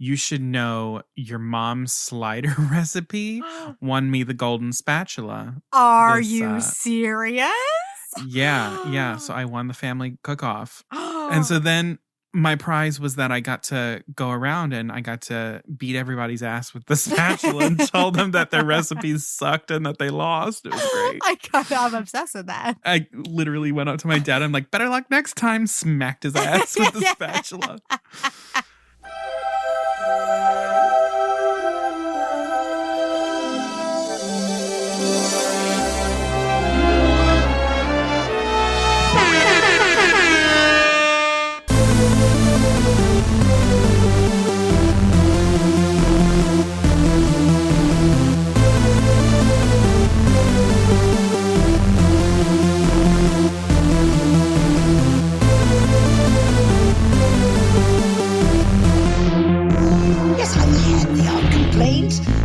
you should know your mom's slider recipe won me the golden spatula. Are you serious? Yeah. So I won the family cook-off. And so then my prize was that I got to go around and I got to beat everybody's ass with the spatula and tell them that their recipes sucked and that they lost. It was great. I'm obsessed with that. I literally went up to my dad. I'm like, better luck next time. Smacked his ass with the spatula.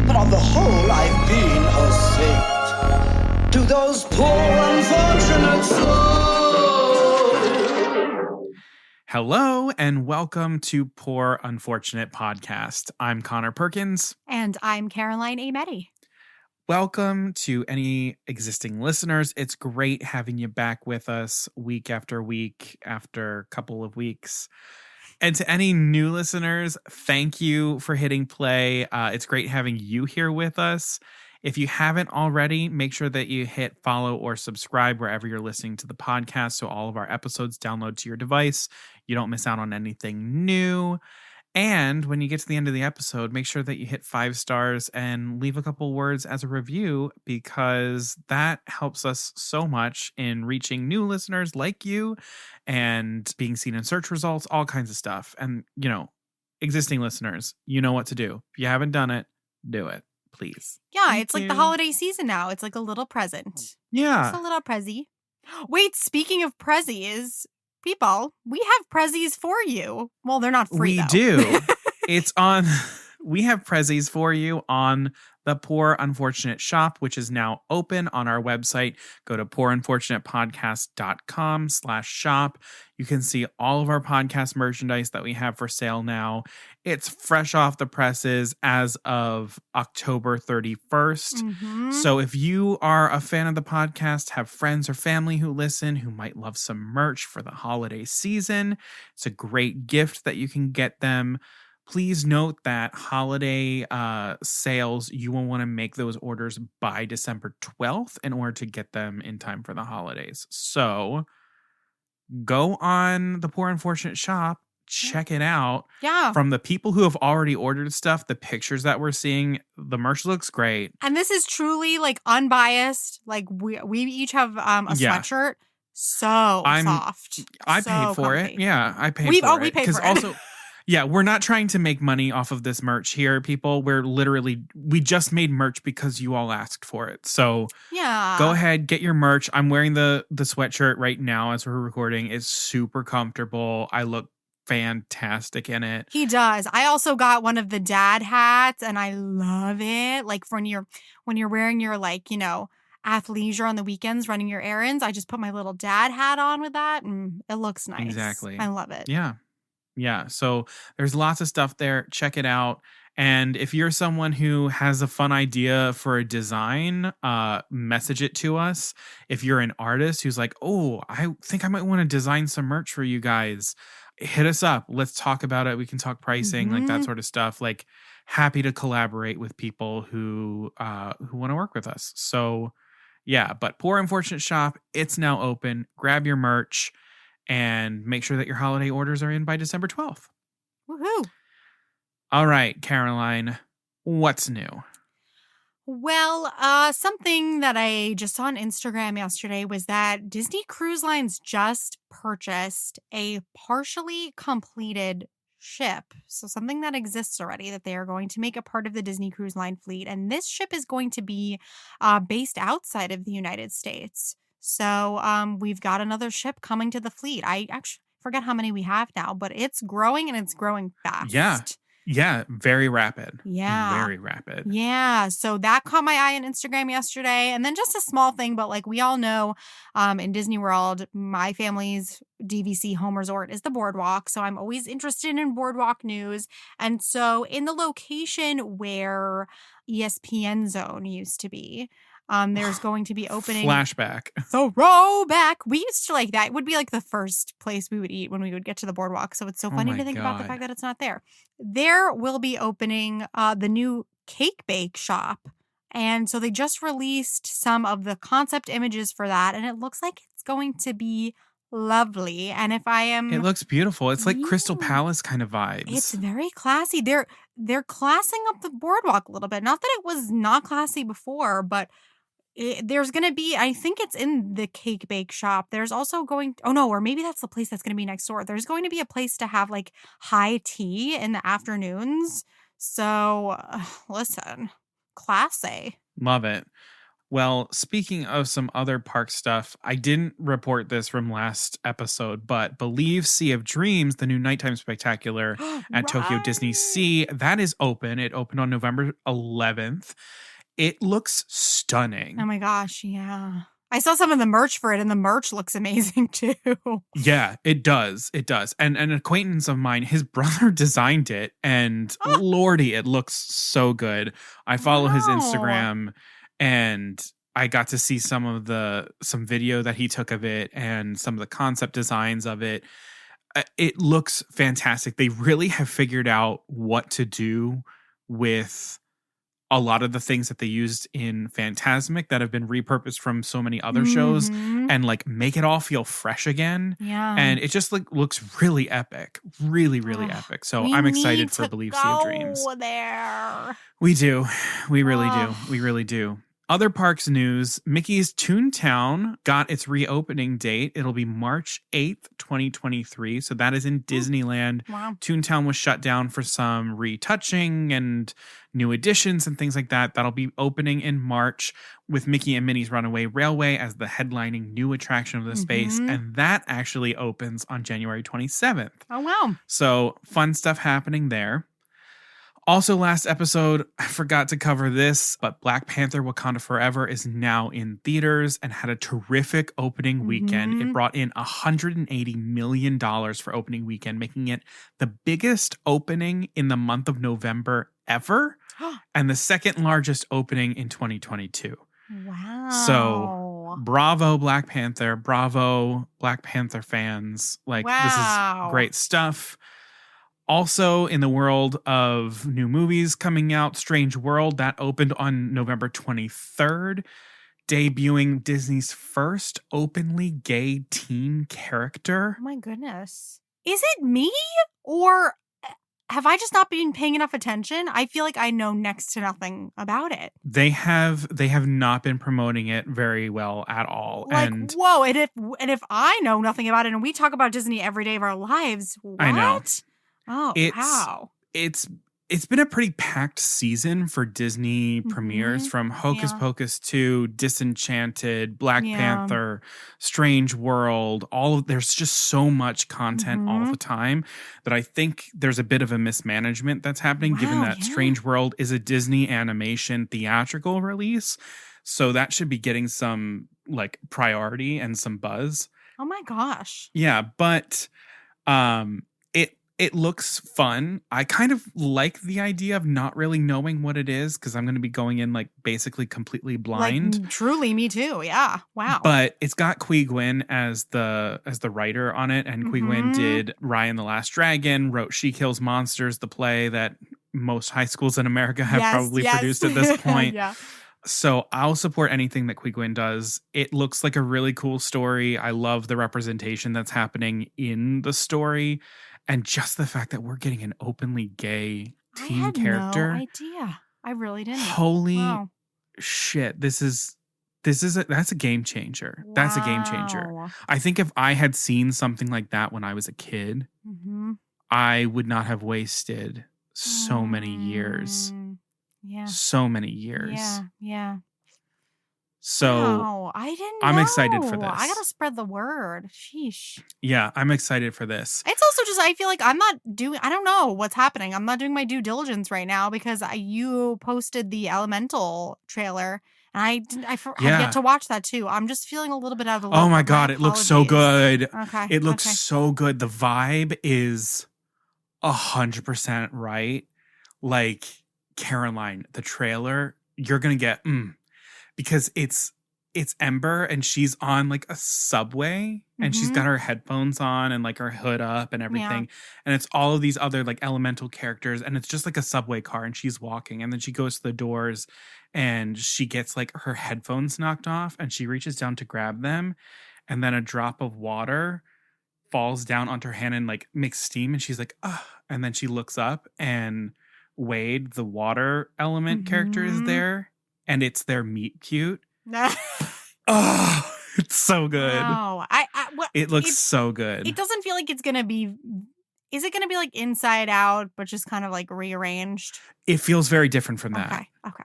But on the whole, I've been a saint to those poor unfortunate souls. Hello and welcome to Poor Unfortunate Podcast. I'm Connor Perkins. And I'm Caroline Ameti. Welcome to any existing listeners. It's great having you back with us week after week after a couple of weeks. And to any new listeners, thank you for hitting play. It's great having you here with us. If you haven't already, make sure that you hit follow or subscribe wherever you're listening to the podcast so all of our episodes download to your device. You don't miss out on anything new. And when you get to the end of the episode, make sure that you hit 5 stars and leave a couple words as a review because that helps us so much in reaching new listeners like you and being seen in search results, all kinds of stuff. And, you know, existing listeners, you know what to do. If you haven't done it, do it, please. Yeah, it's like the holiday season now. It's like a little present. Yeah. It's a little prezzy. Wait, speaking of prezzies, people, we have prezzies for you. Well, they're not free, We though. do. We have prezzies for you on the Poor Unfortunate shop, which is now open on our website. Go to poorunfortunatepodcast.com/shop. You can see all of our podcast merchandise that we have for sale now. It's fresh off the presses as of October 31st. Mm-hmm. So if you are a fan of the podcast, have friends or family who listen who might love some merch for the holiday season, it's a great gift that you can get them. Please note that holiday sales, you will want to make those orders by December 12th in order to get them in time for the holidays. So go on the Poor Unfortunate shop, check it out. Yeah. From the people who have already ordered stuff, the pictures that we're seeing, the merch looks great. And this is truly like unbiased. Like we each have a sweatshirt. So soft. I so paid for comfy. it. Yeah, I paid for it. We paid for it. Also, yeah, we're not trying to make money off of this merch here, people. We just made merch because you all asked for it. So yeah, go ahead, get your merch. I'm wearing the sweatshirt right now as we're recording. It's super comfortable. I look fantastic in it. He does. I also got one of the dad hats and I love it. Like when you're wearing your athleisure on the weekends, running your errands, I just put my little dad hat on with that and it looks nice. Exactly. I love it. Yeah. So there's lots of stuff there. Check it out. And if you're someone who has a fun idea for a design, message it to us. If you're an artist who's like, oh, I think I might want to design some merch for you guys, hit us up. Let's talk about it. We can talk pricing, like that sort of stuff. Like happy to collaborate with people who want to work with us. So yeah, but Poor Unfortunate shop, it's now open. Grab your merch. And make sure that your holiday orders are in by December 12th. Woohoo. All right, Caroline, what's new? Well, something that I just saw on Instagram yesterday was that Disney Cruise Lines just purchased a partially completed ship. So something that exists already that they are going to make a part of the Disney Cruise Line fleet. And this ship is going to be based outside of the United States. So we've got another ship coming to the fleet. I actually forget how many we have now, but it's growing and it's growing fast. Yeah, very rapid. Yeah. Very rapid. Yeah. So that caught my eye on Instagram yesterday. And then just a small thing, but like we all know in Disney World, my family's DVC home resort is the boardwalk. So I'm always interested in boardwalk news. And so in the location where ESPN Zone used to be, there's going to be opening Flashback. throwback. We used to like that. It would be like the first place we would eat when we would get to the boardwalk. So it's so funny my to think about the God. fact that it's not there. There will be opening the new cake bake shop. And so they just released some of the concept images for that. And it looks like it's going to be lovely. And if I am It looks beautiful. It's like Crystal Yeah. Palace kind of vibes. It's very classy. They're classing up the boardwalk a little bit. Not that it was not classy before, but there's going to be, I think it's in the cake bake shop. There's also or maybe that's the place that's going to be next door. There's going to be a place to have like high tea in the afternoons. So listen, classy. Love it. Well, speaking of some other park stuff, I didn't report this from last episode, but Believe Sea of Dreams, the new nighttime spectacular at Tokyo Disney Sea, that is open. It opened on November 11th. It looks stunning. Oh my gosh, yeah. I saw some of the merch for it, and the merch looks amazing too. Yeah, it does. It does. And an acquaintance of mine, his brother designed it, and lordy, it looks so good. I follow his Instagram, and I got to see some video that he took of it and some of the concept designs of it. It looks fantastic. They really have figured out what to do with a lot of the things that they used in Fantasmic that have been repurposed from so many other shows and like make it all feel fresh again. Yeah. And it just like looks really epic. Really, really epic. So I'm excited for Believe Sea of Dreams. There. We do. We really do. We really do. Other parks news, Mickey's Toontown got its reopening date. It'll be March 8th, 2023. So that is in Disneyland. Wow. Toontown was shut down for some retouching and new additions and things like that. That'll be opening in March with Mickey and Minnie's Runaway Railway as the headlining new attraction of the space. And that actually opens on January 27th. Oh, wow. So fun stuff happening there. Also, last episode, I forgot to cover this, but Black Panther Wakanda Forever is now in theaters and had a terrific opening weekend. It brought in $180 million for opening weekend, making it the biggest opening in the month of November ever and the second largest opening in 2022. Wow. So bravo, Black Panther. Bravo, Black Panther fans. Like, this is great stuff. Also, in the world of new movies coming out, Strange World, that opened on November 23rd, debuting Disney's first openly gay teen character. Oh my goodness. Is it me? Or have I just not been paying enough attention? I feel like I know next to nothing about it. They have not been promoting it very well at all. Like, and whoa, and if I know nothing about it and we talk about Disney every day of our lives, what? I know. Oh, wow. It's been a pretty packed season for Disney premieres, from Hocus Pocus 2, Disenchanted, Black Panther, Strange World. There's just so much content all the time that I think there's a bit of a mismanagement that's happening, given that Strange World is a Disney animation theatrical release. So that should be getting some like priority and some buzz. Oh my gosh. Yeah, but it looks fun. I kind of like the idea of not really knowing what it is because I'm going to be going in like basically completely blind. Like, truly, me too. Yeah. Wow. But it's got Qui Gwyn as the writer on it, and Qui Gwyn did Raya and the Last Dragon, wrote She Kills Monsters, the play that most high schools in America have probably produced at this point. So I'll support anything that Qui Gwyn does. It looks like a really cool story. I love the representation that's happening in the story. And just the fact that we're getting an openly gay teen character. I had no idea. I really didn't. Holy shit. That's a game changer. Wow. That's a game changer. I think if I had seen something like that when I was a kid, I would not have wasted so many years. Yeah. So many years. Yeah. So Wow, I didn't know. I'm excited for this. I gotta spread the word. Sheesh. Yeah, I'm excited for this. It's also just, I feel like I don't know what's happening. I'm not doing my due diligence right now because you posted the Elemental trailer and I have yet to watch that too. I'm just feeling a little bit out of the loop. Oh my God, it looks so good. Okay. It looks so good. The vibe is 100% right. Like Caroline, the trailer, you're going to get, because it's Ember and she's on like a subway and she's got her headphones on and like her hood up and everything. Yeah. And it's all of these other like elemental characters and it's just like a subway car and she's walking and then she goes to the doors and she gets like her headphones knocked off and she reaches down to grab them and then a drop of water falls down onto her hand and like makes steam and she's like, ah, and then she looks up and Wade, the water element character, is there and it's their meet cute. Oh, it's so good. Oh, it looks so good. It doesn't feel like it's gonna be. Is it gonna be like Inside Out, but just kind of like rearranged? It feels very different from that. Okay.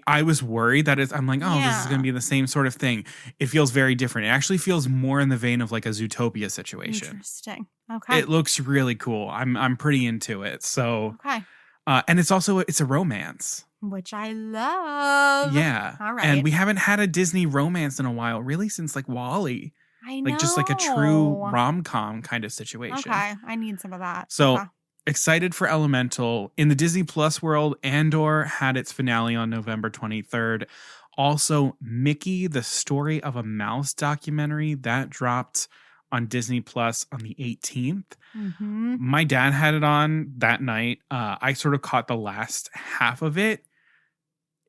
I was worried that I'm like, this is gonna be the same sort of thing. It feels very different. It actually feels more in the vein of like a Zootopia situation. Interesting. Okay. It looks really cool. I'm pretty into it. So okay. And it's a romance. Which I love. Yeah. All right. And we haven't had a Disney romance in a while, really, since like WALL-E. I know. Like just like a true rom-com kind of situation. Okay. I need some of that. So excited for Elemental. In the Disney Plus world, Andor had its finale on November 23rd. Also, Mickey, the Story of a Mouse documentary, that dropped on Disney Plus on the 18th. My dad had it on that night. I sort of caught the last half of it.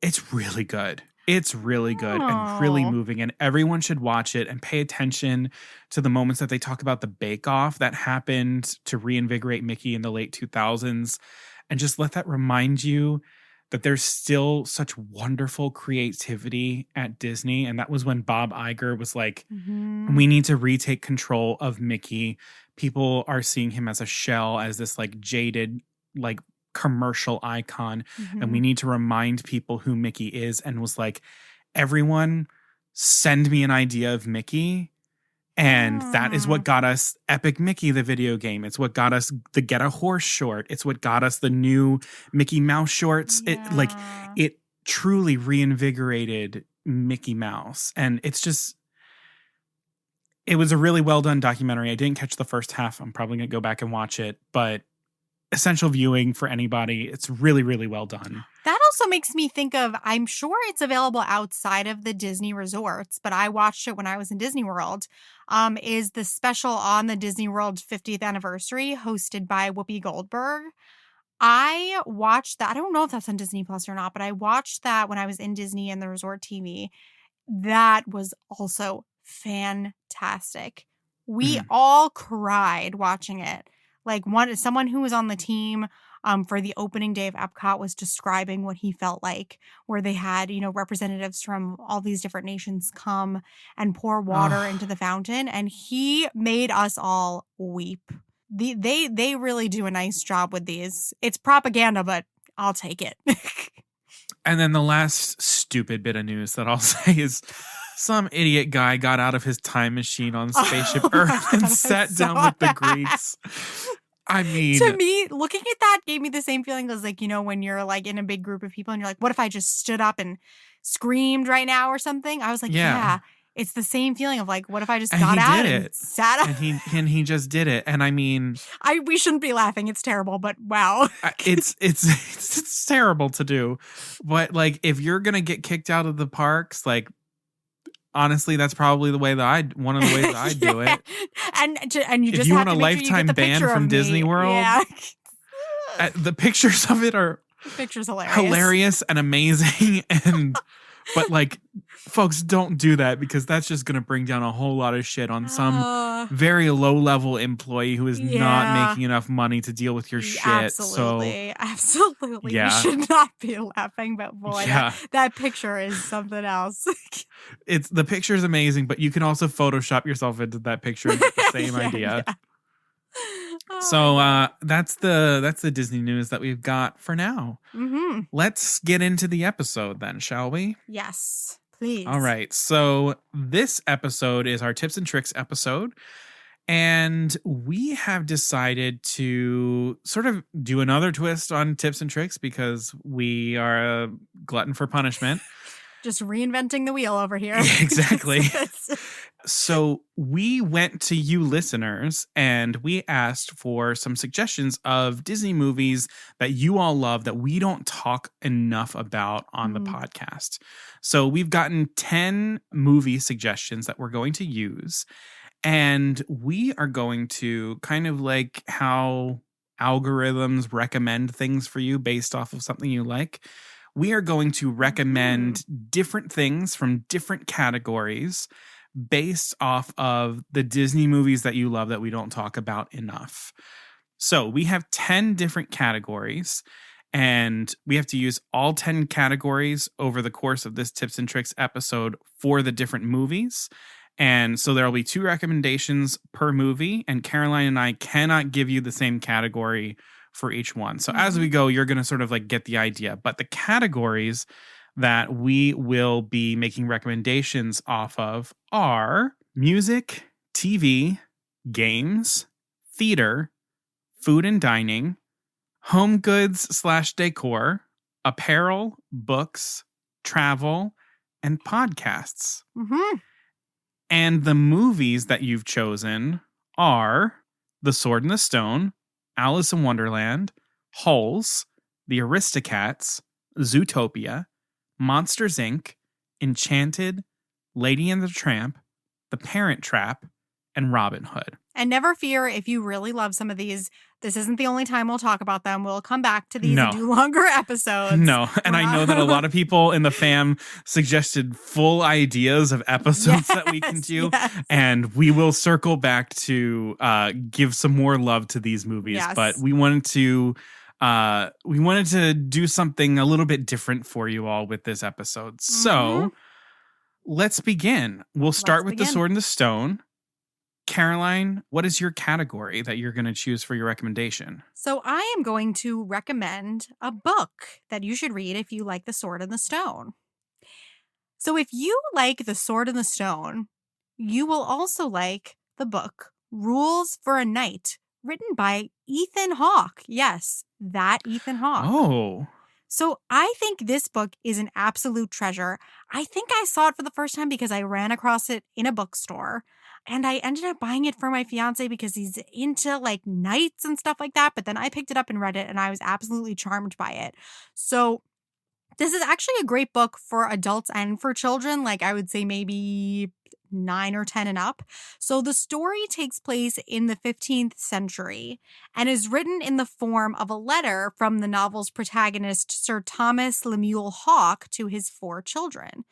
It's really good. It's really good and really moving, and everyone should watch it and pay attention to the moments that they talk about the bake-off that happened to reinvigorate Mickey in the late 2000s, and just let that remind you that there's still such wonderful creativity at Disney. And that was when Bob Iger was like, we need to retake control of Mickey. People are seeing him as a shell, as this like jaded, like commercial icon. And we need to remind people who Mickey is, and was like, everyone send me an idea of Mickey. And that is what got us Epic Mickey, the video game. It's what got us the Get a Horse short. It's what got us the new Mickey Mouse shorts. Yeah. It truly reinvigorated Mickey Mouse. And it was a really well done documentary. I didn't catch the first half. I'm probably going to go back and watch it, but essential viewing for anybody. It's really, really well done. That also makes me think of, I'm sure it's available outside of the Disney resorts, but I watched it when I was in Disney World, is the special on the Disney World 50th anniversary hosted by Whoopi Goldberg. I watched that. I don't know if that's on Disney Plus or not, but I watched that when I was in Disney and the resort TV. That was also fantastic. We all cried watching it. Like someone who was on the team for the opening day of Epcot was describing what he felt like, where they had, representatives from all these different nations come and pour water into the fountain. And he made us all weep. They really do a nice job with these. It's propaganda, but I'll take it. And then the last stupid bit of news that I'll say is some idiot guy got out of his time machine on Spaceship Earth and sat down with the Greeks. I mean, to me, looking at that gave me the same feeling as like, when you're like in a big group of people and you're like, what if I just stood up and screamed right now or something? I was like, yeah, it's the same feeling of like, what if I just got out and sat up? And he just did it. And I mean, we shouldn't be laughing. It's terrible, but wow. it's terrible to do. But like, if you're going to get kicked out of the parks, like, honestly, that's probably one of the ways that I do it. And you just if you have want to a lifetime ban from Disney World, the pictures of it are hilarious and amazing. But like, folks, don't do that, because that's just going to bring down a whole lot of shit on some very low level employee who is not making enough money to deal with your shit. Absolutely. Yeah. You should not be laughing, but boy, that picture is something else. The picture is amazing, but you can also Photoshop yourself into that picture and get the same idea. Yeah. So that's the Disney news that we've got for now. Let's get into the episode then, shall we? Yes. Please. All right. So this episode is our tips and tricks episode. And we have decided to sort of do another twist on tips and tricks because we are a glutton for punishment. Just reinventing the wheel over here. Exactly. So we went to you listeners and we asked for some suggestions of Disney movies that you all love that we don't talk enough about on the podcast. So we've gotten 10 movie suggestions that we're going to use. And we are going to kind of like how algorithms recommend things for you based off of something you like. We are going to recommend different things from different categories based off of the Disney movies that you love that we don't talk about enough. So we have 10 different categories, and we have to use all 10 categories over the course of this Tips and Tricks episode for the different movies. And so there will be 2 recommendations per movie, and Caroline and I cannot give you the same category for each one. So as we go, you're going to sort of like get the idea. But the categories that we will be making recommendations off of are music, TV, games, theater, food and dining, home goods / decor, apparel, books, travel, and podcasts. And the movies that you've chosen are The Sword and the Stone, Alice in Wonderland, Holes, The Aristocats, Zootopia, Monsters, Inc., Enchanted, Lady and the Tramp, The Parent Trap, and Robin Hood. And never fear, if you really love some of these, this isn't the only time we'll talk about them. We'll come back to these and do longer episodes. No, and I know that a lot of people in the fam suggested full ideas of episodes that we can do, and we will circle back to give some more love to these movies. But we wanted to do something a little bit different for you all with this episode. So let's begin. We'll start with The Sword and the Stone. Caroline, what is your category that you're going to choose for your recommendation? So I am going to recommend a book that you should read if you like The Sword and the Stone. So if you like The Sword and the Stone, you will also like the book Rules for a Knight, written by Ethan Hawke. Yes, that Ethan Hawke. Oh. So I think this book is an absolute treasure. I think I saw it for the first time because I ran across it in a bookstore. And I ended up buying it for my fiance because he's into like knights and stuff like that. But then I picked it up and read it and I was absolutely charmed by it. So this is actually a great book for adults and for children. Like I would say maybe 9 or 10 and up. So the story takes place in the 15th century and is written in the form of a letter from the novel's protagonist, Sir Thomas Lemuel Hawke, to his 4 children.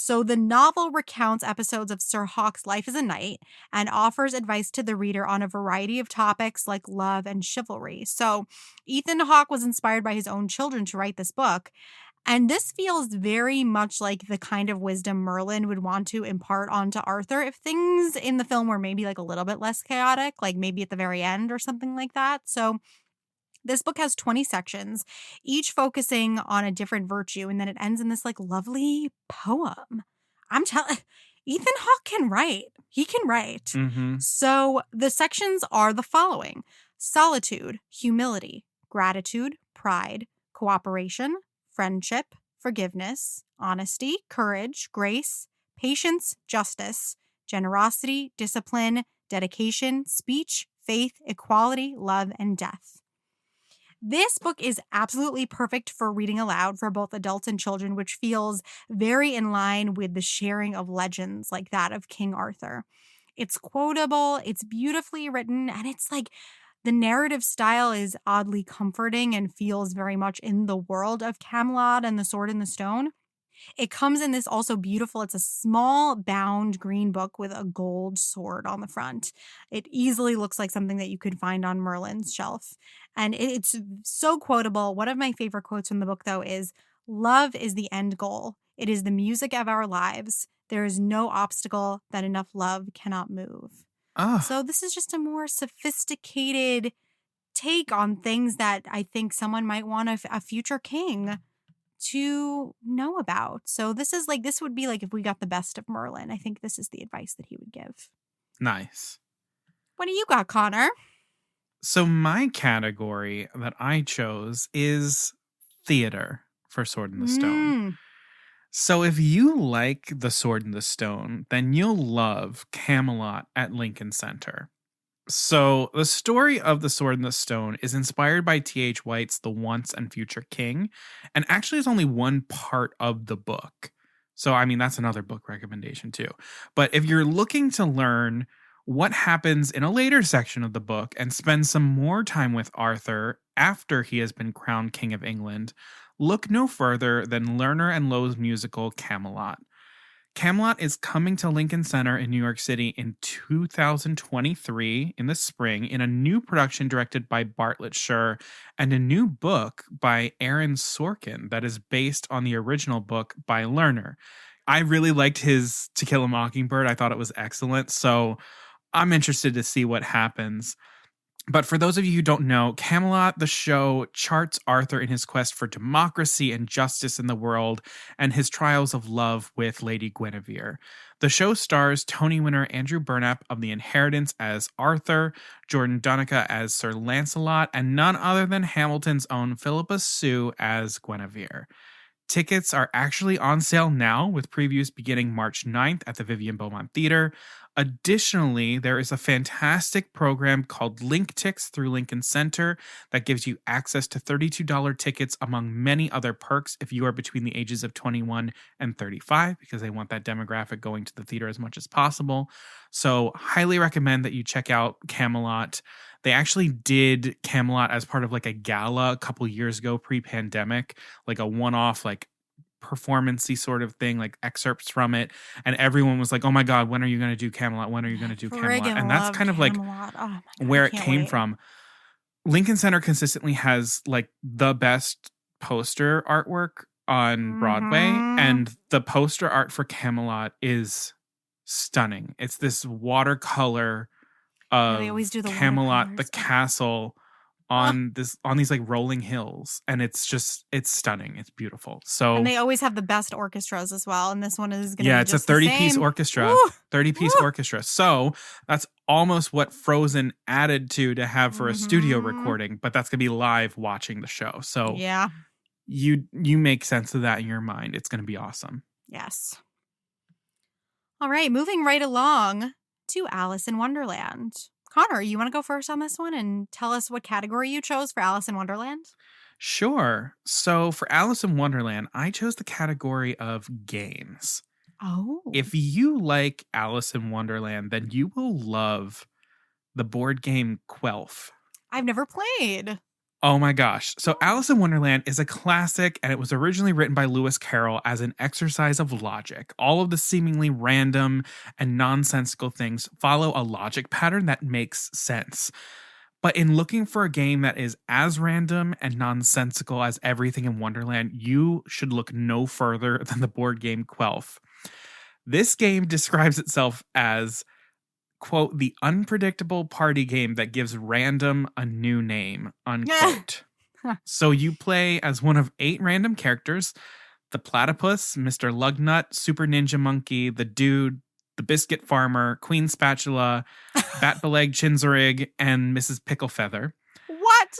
So the novel recounts episodes of Sir Hawke's life as a knight and offers advice to the reader on a variety of topics like love and chivalry. So Ethan Hawke was inspired by his own children to write this book. And this feels very much like the kind of wisdom Merlin would want to impart onto Arthur if things in the film were maybe like a little bit less chaotic, like maybe at the very end or something like that. So this book has 20 sections, each focusing on a different virtue, and then it ends in this like lovely poem. I'm telling Ethan Hawke can write. He can write. So the sections are the following: solitude, humility, gratitude, pride, cooperation, friendship, forgiveness, honesty, courage, grace, patience, justice, generosity, discipline, dedication, speech, faith, equality, love, and death. This book is absolutely perfect for reading aloud for both adults and children, which feels very in line with the sharing of legends like that of King Arthur. It's quotable, it's beautifully written, and it's like the narrative style is oddly comforting and feels very much in the world of Camelot and The Sword and the Stone. It comes in this also beautiful, it's a small bound green book with a gold sword on the front. It easily looks like something that you could find on Merlin's shelf. And it's so quotable. One of my favorite quotes from the book, though, is, "Love is the end goal. It is the music of our lives. There is no obstacle that enough love cannot move." So this is just a more sophisticated take on things that I think someone might want a future king to know about. So this would be like if we got the best of Merlin. I think this is the advice that he would give. Nice. What do you got, Connor? So my category that I chose is theater for Sword in the Stone. So if you like The Sword in the Stone, then you'll love Camelot at Lincoln Center. So the story of The Sword in the Stone is inspired by T.H. White's The Once and Future King, and actually is only one part of the book. So, I mean, that's another book recommendation too. But if you're looking to learn what happens in a later section of the book and spend some more time with Arthur after he has been crowned King of England, look no further than Lerner and Loewe's musical Camelot. Camelot is coming to Lincoln Center in New York City in 2023 in the spring in a new production directed by Bartlett Sher and a new book by Aaron Sorkin that is based on the original book by Lerner. I really liked his To Kill a Mockingbird. I thought it was excellent. So I'm interested to see what happens. But for those of you who don't know, Camelot, the show, charts Arthur in his quest for democracy and justice in the world and his trials of love with Lady Guinevere. The show stars Tony winner Andrew Burnap of The Inheritance as Arthur, Jordan Donica as Sir Lancelot, and none other than Hamilton's own Philippa Sue as Guinevere. Tickets are actually on sale now, with previews beginning March 9th at the Vivian Beaumont Theater. Additionally, there is a fantastic program called LinkTix through Lincoln Center that gives you access to $32 tickets among many other perks if you are between the ages of 21 and 35, because they want that demographic going to the theater as much as possible. So highly recommend that you check out Camelot. They actually did Camelot as part of like a gala a couple years ago pre-pandemic, like a one-off like performance-y sort of thing, like excerpts from it, and everyone was like, oh my god, when are you going to do Camelot? When are you going to do Camelot? And that's kind of Camelot. like where it came from. Lincoln Center consistently has like the best poster artwork on Broadway, and the poster art for Camelot is stunning. It's this watercolor of they always do the Camelot, the castle on these like rolling hills, and it's stunning. It's beautiful. So and they always have the best orchestras as well, and this one is going to be it's a 30-piece orchestra. 30-piece orchestra. So that's almost what Frozen added to have for a studio recording, but that's going to be live watching the show. So yeah, you make sense of that in your mind. It's going to be awesome. Yes. All right, moving right along to Alice in Wonderland. Connor, you want to go first on this one and tell us what category you chose for Alice in Wonderland? Sure. So for Alice in Wonderland, I chose the category of games. Oh. If you like Alice in Wonderland, then you will love the board game Quelf. I've never played. Oh my gosh. So Alice in Wonderland is a classic, and it was originally written by Lewis Carroll as an exercise of logic. All of the seemingly random and nonsensical things follow a logic pattern that makes sense. But in looking for a game that is as random and nonsensical as everything in Wonderland, you should look no further than the board game Quelf. This game describes itself as, quote, the unpredictable party game that gives random a new name, unquote. So you play as one of 8 random characters: the platypus, Mr. Lugnut, Super Ninja Monkey, the dude, the biscuit farmer, Queen Spatula, Batbeleg Chinzerig, and Mrs. Picklefeather. What?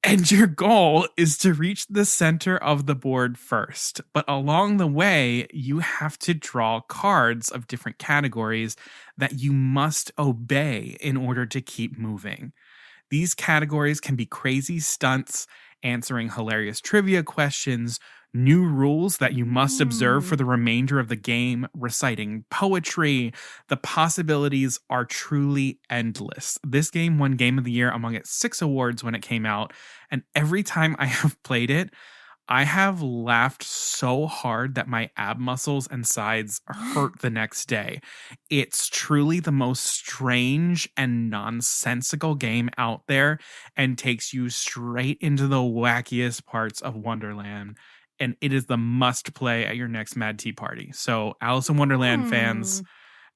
And your goal is to reach the center of the board first. But along the way, you have to draw cards of different categories that you must obey in order to keep moving. These categories can be crazy stunts, answering hilarious trivia questions, new rules that you must observe for the remainder of the game, reciting poetry. The possibilities are truly endless. This game won Game of the Year among its 6 awards when it came out, and every time I have played it, I have laughed so hard that my ab muscles and sides hurt the next day. It's truly the most strange and nonsensical game out there, and takes you straight into the wackiest parts of Wonderland. And it is the must play at your next Mad Tea party. So Alice in Wonderland fans,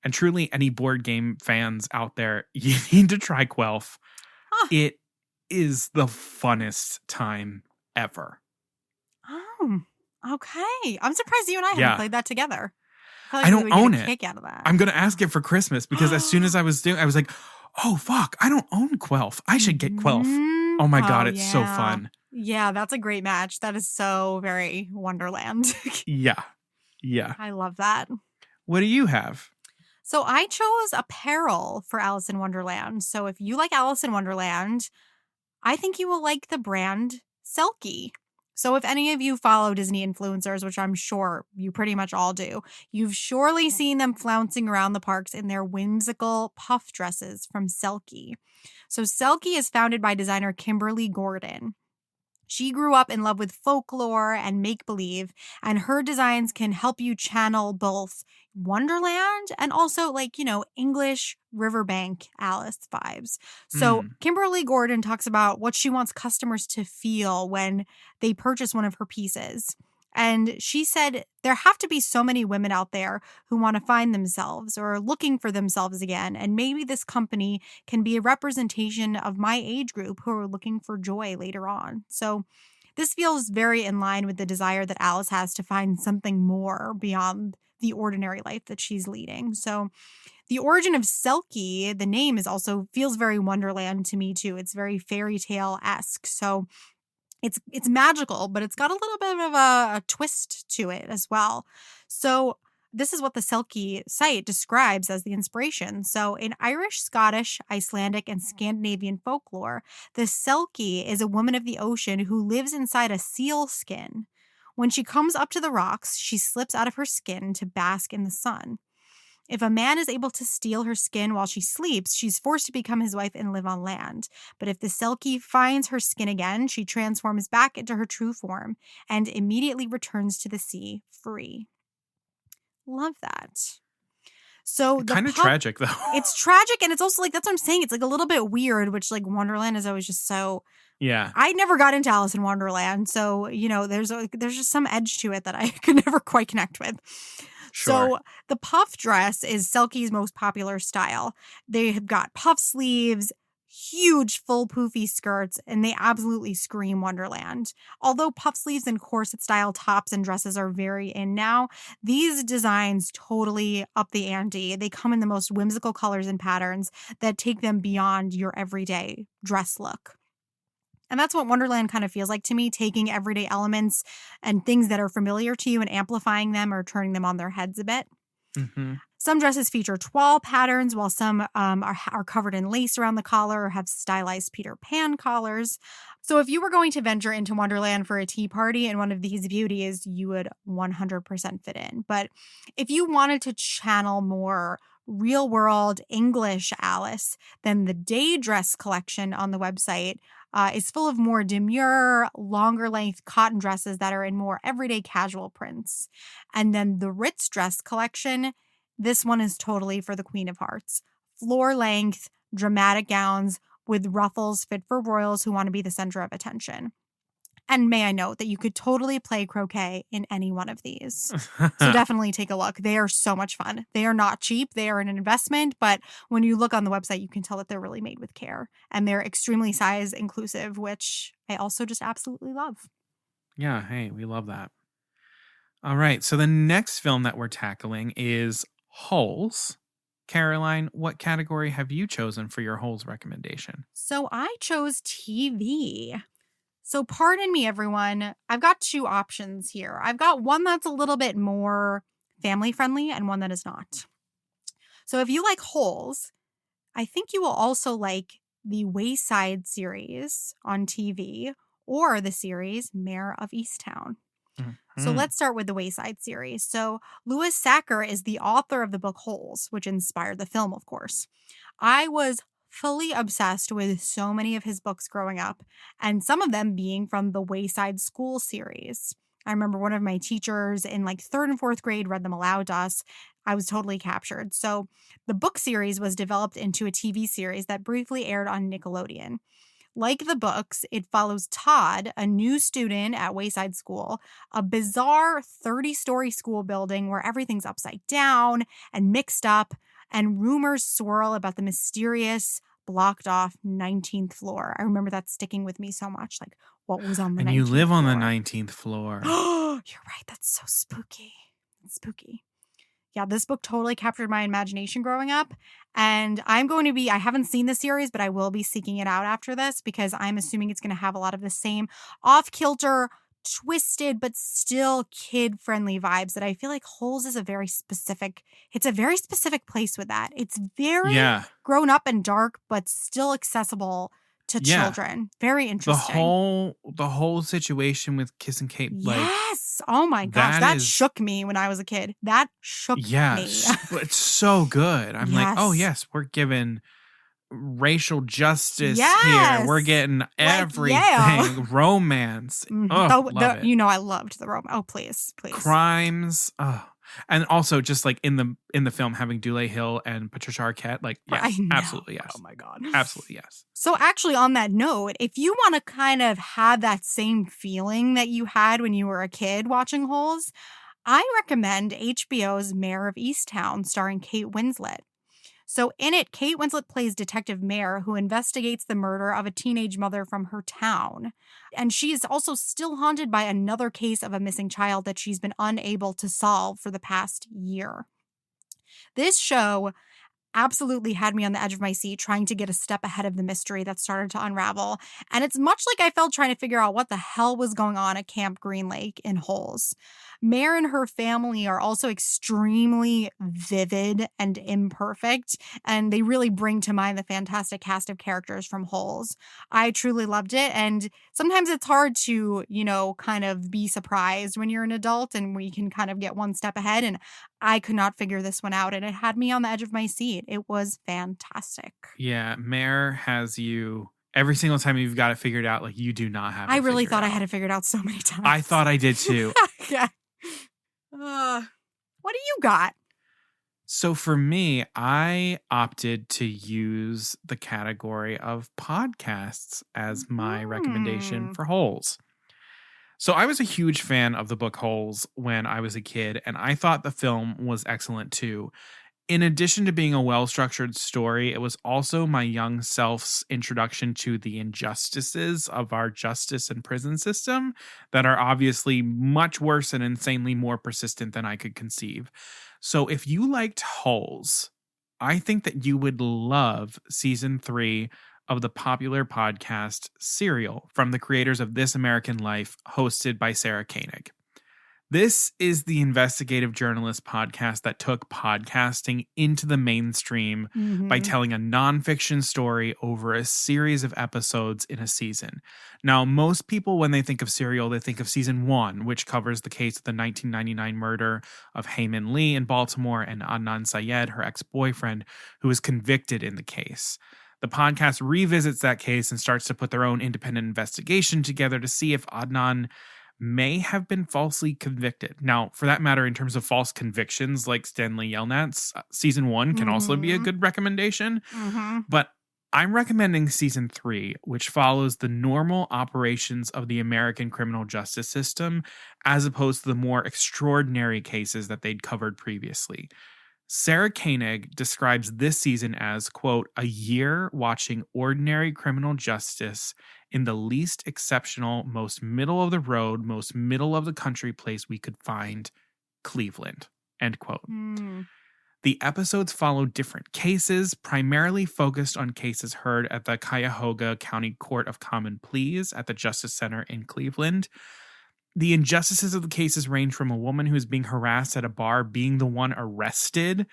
and truly any board game fans out there, you need to try Quelf. It is the funnest time ever. Okay. I'm surprised you and I haven't played that together. I don't own it. Kick out of that. I'm going to ask it for Christmas because as soon as I was like, oh, fuck, I don't own Quelf. I should get Quelf. Oh my God, it's so fun. Yeah, that's a great match. That is so very Wonderland. Yeah. I love that. What do you have? So I chose apparel for Alice in Wonderland. So if you like Alice in Wonderland, I think you will like the brand Selkie. So if any of you follow Disney influencers, which I'm sure you pretty much all do, you've surely seen them flouncing around the parks in their whimsical puff dresses from Selkie. So Selkie is founded by designer Kimberly Gordon. She grew up in love with folklore and make-believe, and her designs can help you channel both Wonderland and also English riverbank Alice vibes. So Kimberly Gordon talks about what she wants customers to feel when they purchase one of her pieces. And she said, there have to be so many women out there who want to find themselves or are looking for themselves again. And maybe this company can be a representation of my age group who are looking for joy later on. So this feels very in line with the desire that Alice has to find something more beyond the ordinary life that she's leading. So the origin of Selkie, the name also feels very Wonderland to me too. It's very fairy tale-esque. So it's magical, but it's got a little bit of a twist to it as well. So this is what the Selkie site describes as the inspiration. So in Irish, Scottish, Icelandic, and Scandinavian folklore, the Selkie is a woman of the ocean who lives inside a seal skin. When she comes up to the rocks, she slips out of her skin to bask in the sun. If a man is able to steal her skin while she sleeps, she's forced to become his wife and live on land. But if the Selkie finds her skin again, she transforms back into her true form and immediately returns to the sea free. Love that. So kind of tragic, though. It's tragic, and it's also that's what I'm saying. It's a little bit weird, which Wonderland is always just so. Yeah. I never got into Alice in Wonderland, so there's just some edge to it that I could never quite connect with. Sure. So the puff dress is Selkie's most popular style. They have got puff sleeves, huge full poofy skirts, and they absolutely scream Wonderland. Although puff sleeves and corset style tops and dresses are very in now, these designs totally up the ante. They come in the most whimsical colors and patterns that take them beyond your everyday dress look. And that's what Wonderland kind of feels like to me, taking everyday elements and things that are familiar to you and amplifying them or turning them on their heads a bit. Mm-hmm. Some dresses feature toile patterns, while some are covered in lace around the collar or have stylized Peter Pan collars. So if you were going to venture into Wonderland for a tea party in one of these beauties, you would 100% fit in. But if you wanted to channel more real-world English Alice, then the day dress collection on the website is full of more demure, longer-length cotton dresses that are in more everyday casual prints. And then the Ritz dress collection, this one is totally for the Queen of Hearts. Floor-length, dramatic gowns with ruffles fit for royals who want to be the center of attention. And may I note that you could totally play croquet in any one of these. So definitely take a look. They are so much fun. They are not cheap. They are an investment. But when you look on the website, you can tell that they're really made with care. And they're extremely size inclusive, which I also just absolutely love. Yeah, hey, we love that. All right. So the next film that we're tackling is Holes. Caroline, what category have you chosen for your Holes recommendation? So I chose TV. So pardon me, everyone. I've got two options here. I've got one that's a little bit more family friendly and one that is not. So if you like Holes, I think you will also like the Wayside series on TV or the series Mayor of Easttown. Mm-hmm. So let's start with the Wayside series. So Louis Sacker is the author of the book Holes, which inspired the film, of course. I was fully obsessed with so many of his books growing up, and some of them being from the Wayside School series. I remember one of my teachers in 3rd and 4th grade read them aloud to us. I was totally captured. So the book series was developed into a TV series that briefly aired on Nickelodeon. Like the books, it follows Todd, a new student at Wayside School, a bizarre 30-story school building where everything's upside down and mixed up, and rumors swirl about the mysterious, blocked-off 19th floor. I remember that sticking with me so much. What was on the 19th floor? And you live on the 19th floor. You're right. That's so spooky. It's spooky. Yeah, this book totally captured my imagination growing up. And I haven't seen the series, but I will be seeking it out after this because I'm assuming it's going to have a lot of the same off-kilter, twisted, but still kid-friendly vibes that I feel like Holes is it's a very specific place with that. It's very grown up and dark, but still accessible to children. Very interesting. The whole situation with Kiss and Kate, yes. Oh my gosh. That shook me when I was a kid. That shook me. It's so good. I'm like, oh yes, we're given racial justice here. We're getting everything. Romance. Oh, love it. You know I loved the romance. Oh, please. Crimes. Oh. And also just like in the film having Dule Hill and Patricia Arquette, like yes, absolutely yes. Oh my God. Absolutely yes. So actually on that note, if you want to kind of have that same feeling that you had when you were a kid watching Holes, I recommend HBO's Mayor of Easttown starring Kate Winslet. So in it, Kate Winslet plays Detective Mare, who investigates the murder of a teenage mother from her town. And she is also still haunted by another case of a missing child that she's been unable to solve for the past year. This show absolutely had me on the edge of my seat trying to get a step ahead of the mystery that started to unravel. And it's much like I felt trying to figure out what the hell was going on at Camp Green Lake in Holes. Mare and her family are also extremely vivid and imperfect, and they really bring to mind the fantastic cast of characters from Holes. I truly loved it, and sometimes it's hard to, kind of be surprised when you're an adult and we can kind of get one step ahead, and I could not figure this one out, and it had me on the edge of my seat. It was fantastic. Yeah, Mare has you... Every single time you've got it figured out, like you do not have it I really thought I had it figured out so many times. I thought I did too. Yeah. What do you got? So for me, I opted to use the category of podcasts as my recommendation for Holes. So I was a huge fan of the book Holes when I was a kid, and I thought the film was excellent too. In addition to being a well-structured story, it was also my young self's introduction to the injustices of our justice and prison system that are obviously much worse and insanely more persistent than I could conceive. So if you liked Holes, I think that you would love season 3 of the popular podcast Serial from the creators of This American Life, hosted by Sarah Koenig. This is the investigative journalist podcast that took podcasting into the mainstream by telling a nonfiction story over a series of episodes in a season. Now, most people, when they think of Serial, they think of season 1, which covers the case of the 1999 murder of Heyman Lee in Baltimore and Adnan Syed, her ex-boyfriend, who was convicted in the case. The podcast revisits that case and starts to put their own independent investigation together to see if Adnan may have been falsely convicted. Now, for that matter, in terms of false convictions like Stanley Yelnats, season 1 can also be a good recommendation. But I'm recommending season 3, which follows the normal operations of the American criminal justice system, as opposed to the more extraordinary cases that they'd covered previously. Sarah Koenig describes this season as, quote, a year watching ordinary criminal justice in the least exceptional, most middle of the road, most middle of the country place we could find, Cleveland, end quote. The episodes follow different cases, primarily focused on cases heard at the Cuyahoga County Court of Common Pleas at the Justice Center in Cleveland. The injustices of the cases range from a woman who is being harassed at a bar being the one arrested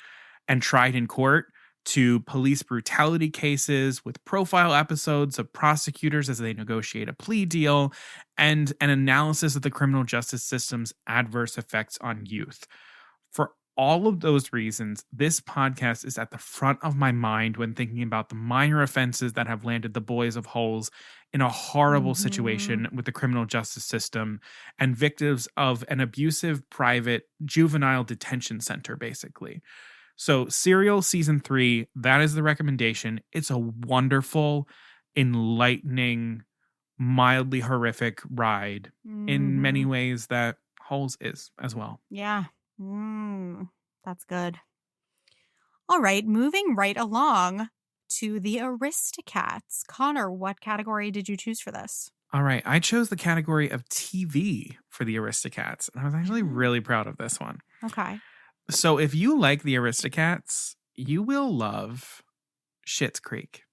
and tried in court, to police brutality cases with profile episodes of prosecutors as they negotiate a plea deal, and an analysis of the criminal justice system's adverse effects on youth. For all of those reasons, this podcast is at the front of my mind when thinking about the minor offenses that have landed the boys of Holes in a horrible situation with the criminal justice system and victims of an abusive private juvenile detention center, basically. So Serial season 3, that is the recommendation. It's a wonderful, enlightening, mildly horrific ride in many ways that Holes is as well. Yeah. That's good. All right, moving right along to the Aristocats. Connor, what category did you choose for this? All right. I chose the category of TV for the Aristocats, and I was actually really proud of this one. Okay. So if you like the Aristocats, you will love Schitt's Creek.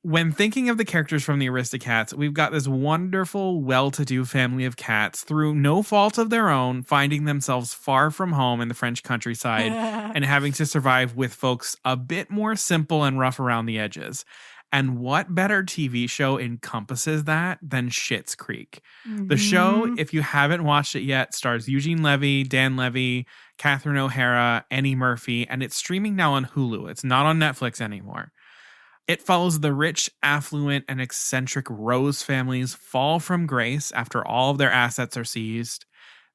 When thinking of the characters from the Aristocats, we've got this wonderful, well-to-do family of cats, through no fault of their own, finding themselves far from home in the French countryside and having to survive with folks a bit more simple and rough around the edges. And what better TV show encompasses that than Schitt's Creek? The show, if you haven't watched it yet, stars Eugene Levy, Dan Levy, Catherine O'Hara, Eddie Murphy, and it's streaming now on Hulu. It's not on Netflix anymore. It follows the rich, affluent, and eccentric Rose families fall from grace after all of their assets are seized,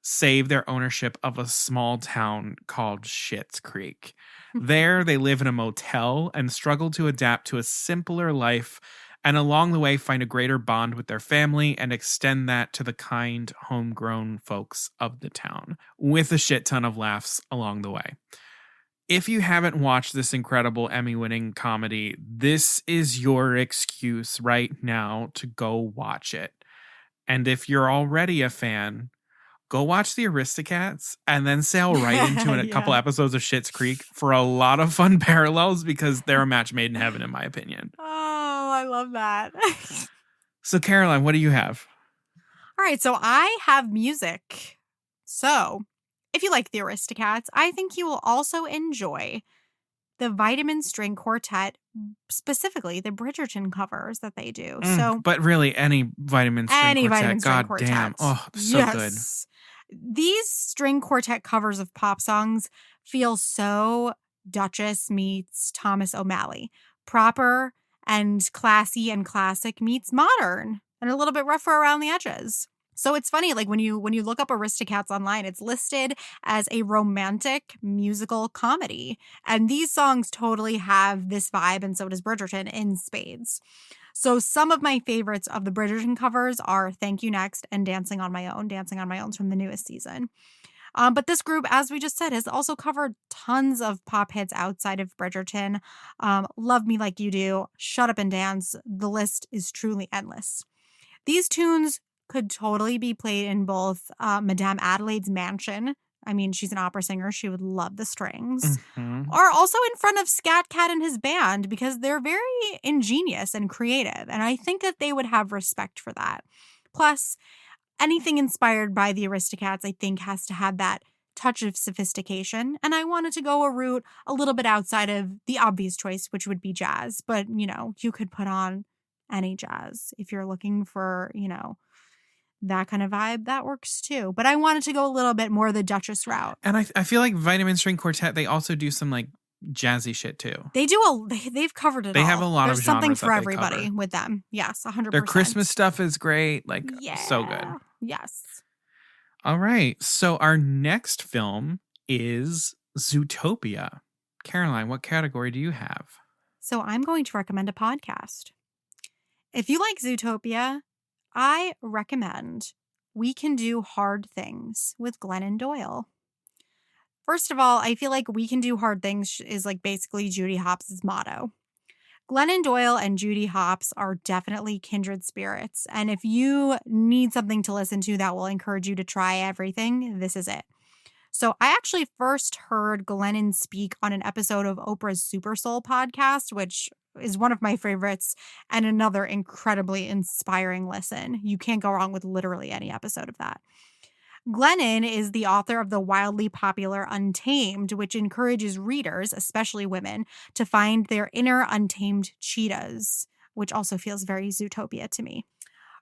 save their ownership of a small town called Schitt's Creek. There, they live in a motel and struggle to adapt to a simpler life, and along the way find a greater bond with their family and extend that to the kind, homegrown folks of the town, with a shit ton of laughs along the way. If you haven't watched this incredible Emmy-winning comedy, this is your excuse right now to go watch it. And if you're already a fan, go watch the Aristocats and then sail right into a couple episodes of Schitt's Creek for a lot of fun parallels, because they're a match made in heaven, in my opinion. Oh, I love that. So, Caroline, what do you have? All right, so I have music. So, if you like the Aristocats, I think you will also enjoy the Vitamin String Quartet, specifically the Bridgerton covers that they do. But really, any Vitamin String Quartet, God Quartet. damn. Oh, so good. These string quartet covers of pop songs feel so Duchess meets Thomas O'Malley. Proper and classy and classic meets modern and a little bit rougher around the edges. So it's funny, like when you look up Aristocats online, it's listed as a romantic musical comedy. And these songs totally have this vibe, and so does Bridgerton in spades. So some of my favorites of the Bridgerton covers are Thank You Next and Dancing on My Own. Dancing on My Own's from the newest season. But this group, as we just said, has also covered tons of pop hits outside of Bridgerton. Love Me Like You Do, Shut Up and Dance. The list is truly endless. These tunes could totally be played in both Madame Adelaide's mansion. I mean, she's an opera singer. She would love the strings. Or also in front of Scat Cat and his band, because they're very ingenious and creative. And I think that they would have respect for that. Plus, anything inspired by the Aristocats, I think, has to have that touch of sophistication. And I wanted to go a route a little bit outside of the obvious choice, which would be jazz. But, you could put on any jazz if you're looking for, that kind of vibe. That works too. But I wanted to go a little bit more the Duchess route. And I feel like Vitamin String Quartet, they also do some like jazzy shit too. They do they've covered it all. They have a lot There's of genres something for that they everybody cover. with them. Yes, 100%. Their Christmas stuff is great. Like, so good. Yes. All right. So our next film is Zootopia. Caroline, what category do you have? So I'm going to recommend a podcast. If you like Zootopia, I recommend We Can Do Hard Things with Glennon Doyle. First of all, I feel like We Can Do Hard Things is like basically Judy Hopps' motto. Glennon Doyle and Judy Hopps are definitely kindred spirits. And if you need something to listen to that will encourage you to try everything, this is it. So I actually first heard Glennon speak on an episode of Oprah's Super Soul podcast, which is one of my favorites and another incredibly inspiring listen. You can't go wrong with literally any episode of that. Glennon is the author of the wildly popular Untamed, which encourages readers, especially women, to find their inner untamed cheetahs, which also feels very Zootopia to me.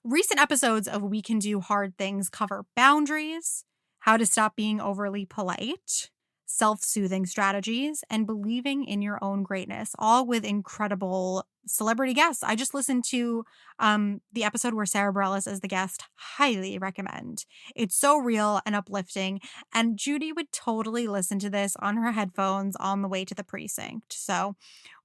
Recent episodes of We Can Do Hard Things cover boundaries, how to stop being overly polite, self-soothing strategies, and believing in your own greatness, all with incredible celebrity guests. I just listened to the episode where Sarah Bareilles is the guest. Highly recommend. It's so real and uplifting, and Judy would totally listen to this on her headphones on the way to the precinct. So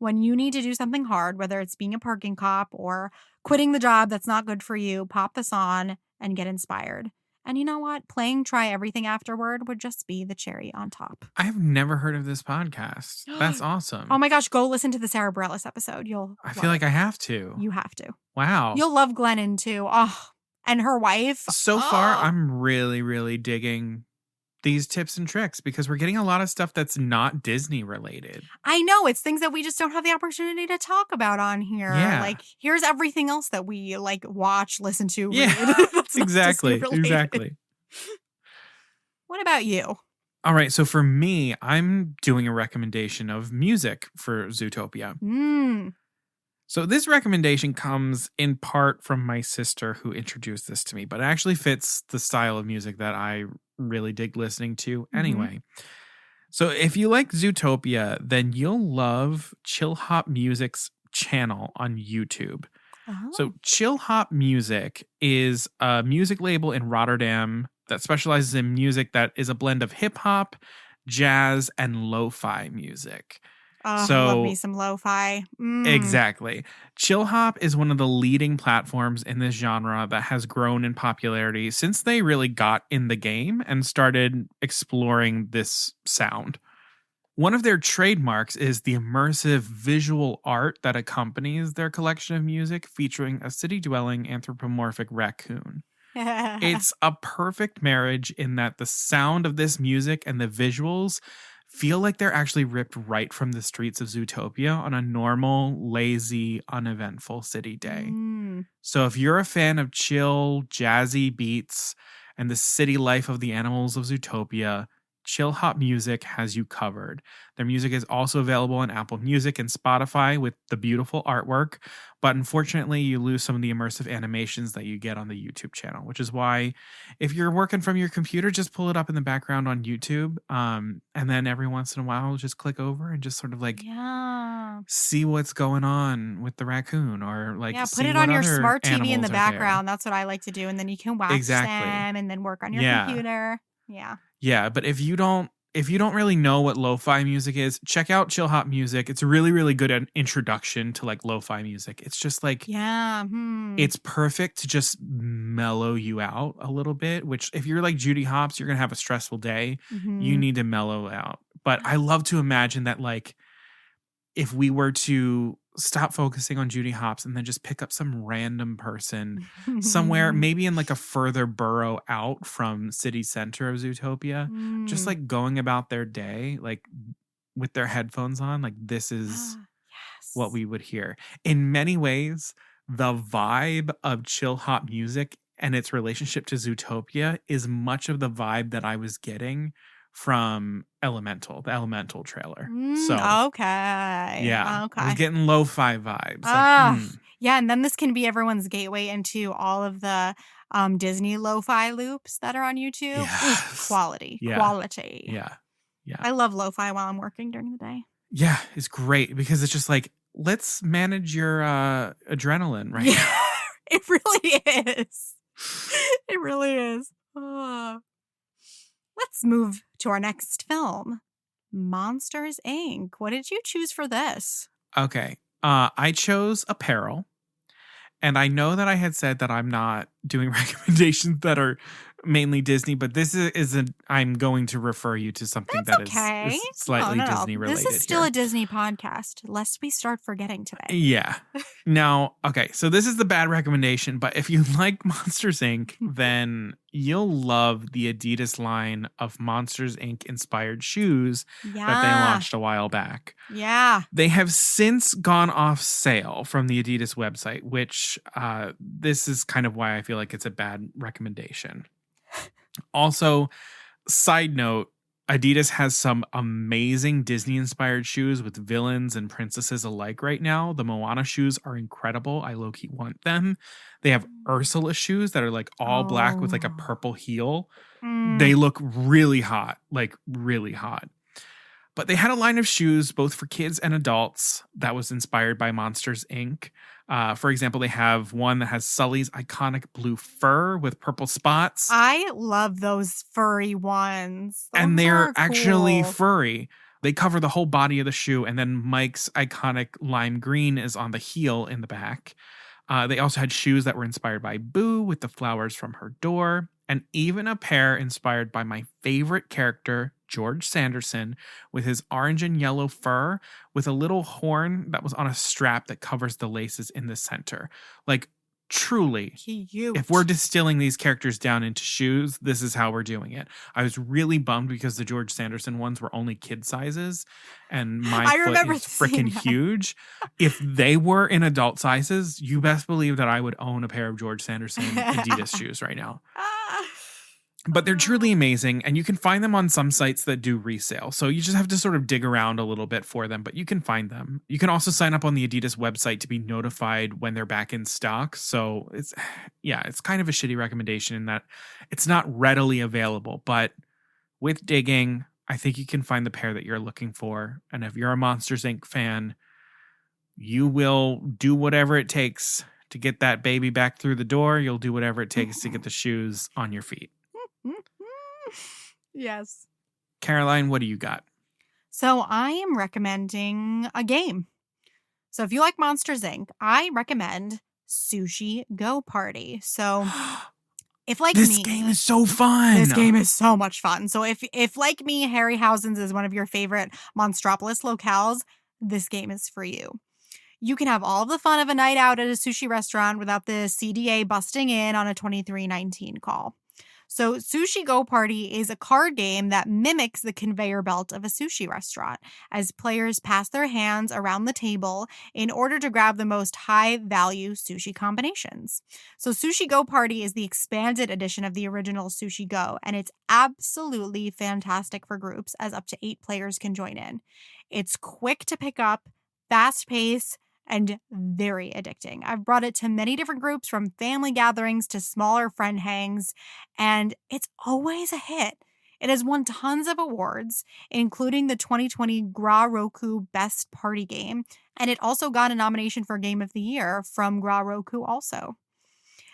when you need to do something hard, whether it's being a parking cop or quitting the job that's not good for you, pop this on and get inspired. And you know what? Playing Try Everything Afterward would just be the cherry on top. I have never heard of this podcast. That's awesome. Oh my gosh, go listen to the Sarah Bareilles episode. I feel like I have to. You have to. Wow. You'll love Glennon too. Oh, and her wife. So far, I'm really, really digging these tips and tricks because we're getting a lot of stuff that's not Disney related. I know. It's things that we just don't have the opportunity to talk about on here. Yeah. Like, here's everything else that we like watch, listen to, Yeah, read. That's not exactly. Disney-related. Exactly. What about you? All right. So for me, I'm doing a recommendation of music for Zootopia. So this recommendation comes in part from my sister who introduced this to me, but it actually fits the style of music that I really dig listening to anyway. So if you like Zootopia, then you'll love Chill Hop Music's channel on YouTube. So Chill Hop Music is a music label in Rotterdam that specializes in music that is a blend of hip hop, jazz, and lo-fi music. Love me some lo-fi. Exactly. Chill Hop is one of the leading platforms in this genre that has grown in popularity since they really got in the game and started exploring this sound. One of their trademarks is the immersive visual art that accompanies their collection of music featuring a city-dwelling anthropomorphic raccoon. It's a perfect marriage in that the sound of this music and the visuals feel like they're actually ripped right from the streets of Zootopia on a normal, lazy, uneventful city day. So if you're a fan of chill, jazzy beats and the city life of the animals of Zootopia, Chill Hop Music has you covered. Their music is also available on Apple Music and Spotify with the beautiful artwork, but unfortunately you lose some of the immersive animations that you get on the YouTube channel, which is why if you're working from your computer, just pull it up in the background on YouTube, and then every once in a while just click over and just sort of like see what's going on with the raccoon, or like put it on your smart TV in the background. That's what I like to do, and then you can watch them and then work on your computer. Yeah, but if you don't really know what lo-fi music is, check out Chill Hop Music. It's a really, really good introduction to like lo-fi music. It's just like, it's perfect to just mellow you out a little bit, which if you're like Judy Hopps, you're going to have a stressful day. You need to mellow out. But I love to imagine that like, if we were to stop focusing on Judy Hopps and then just pick up some random person somewhere, maybe in like a further borough out from city center of Zootopia, just like going about their day, like with their headphones on, like this is what we would hear. In many ways, the vibe of Chill Hop Music and its relationship to Zootopia is much of the vibe that I was getting from the Elemental trailer. Okay. I was getting lo-fi vibes. Yeah, and then this can be everyone's gateway into all of the Disney lo-fi loops that are on YouTube. Yes. Quality. Yeah. I love lo-fi while I'm working during the day. Yeah, it's great because it's just like, let's manage your adrenaline right now. It really is. It really is. Let's move to our next film, Monsters, Inc. What did you choose for this? Okay. I chose apparel. And I know that I had said that I'm not doing recommendations that are mainly Disney, but this I'm going to refer you to something That's that is slightly Disney related. This is still a Disney podcast, lest we start forgetting today. Yeah. Now, okay, so this is the bad recommendation, but if you like Monsters, Inc., then you'll love the Adidas line of Monsters, Inc. inspired shoes that they launched a while back. Yeah. They have since gone off sale from the Adidas website, which this is kind of why I feel like it's a bad recommendation. Also, side note, Adidas has some amazing Disney-inspired shoes with villains and princesses alike right now. The Moana shoes are incredible. I low-key want them. They have Ursula shoes that are like all black with like a purple heel. They look really hot, like really hot. But they had a line of shoes, both for kids and adults, that was inspired by Monsters, Inc. For example, they have one that has Sully's iconic blue fur with purple spots. I love those furry ones. And they're actually furry. They cover the whole body of the shoe. And then Mike's iconic lime green is on the heel in the back. They also had shoes that were inspired by Boo with the flowers from her door. and even a pair inspired by my favorite character, George Sanderson, with his orange and yellow fur with a little horn that was on a strap that covers the laces in the center. Like, truly, Cute. if we're distilling these characters down into shoes, this is how we're doing it. I was really bummed because the George Sanderson ones were only kid sizes, and my foot is freaking huge. If they were in adult sizes, you best believe that I would own a pair of George Sanderson Adidas shoes right now. But they're truly amazing, and you can find them on some sites that do resale. So you just have to sort of dig around a little bit for them, but you can find them. You can also sign up on the Adidas website to be notified when they're back in stock. So it's kind of a shitty recommendation in that it's not readily available. But with digging, I think you can find the pair that you're looking for. And if you're a Monsters, Inc. fan, you will do whatever it takes to get that baby back through the door. You'll do whatever it takes to get the shoes on your feet. Yes. Caroline, what do you got? So I am recommending a game. So if you like Monsters, Inc., I recommend Sushi Go Party. So if like this game is so fun. This game is so much fun. So if like me, Harryhausen's is one of your favorite Monstropolis locales, this game is for you. You can have all the fun of a night out at a sushi restaurant without the CDA busting in on a 2319 call. So Sushi Go Party is a card game that mimics the conveyor belt of a sushi restaurant as players pass their hands around the table in order to grab the most high-value sushi combinations. So Sushi Go Party is the expanded edition of the original Sushi Go, and it's absolutely fantastic for groups as up to 8 players can join in. It's quick to pick up, fast-paced, and very addicting. I've brought it to many different groups, from family gatherings to smaller friend hangs, and it's always a hit. It has won tons of awards, including the 2020 Gra Roku Best Party Game, and it also got a nomination for Game of the Year from Gra Roku also.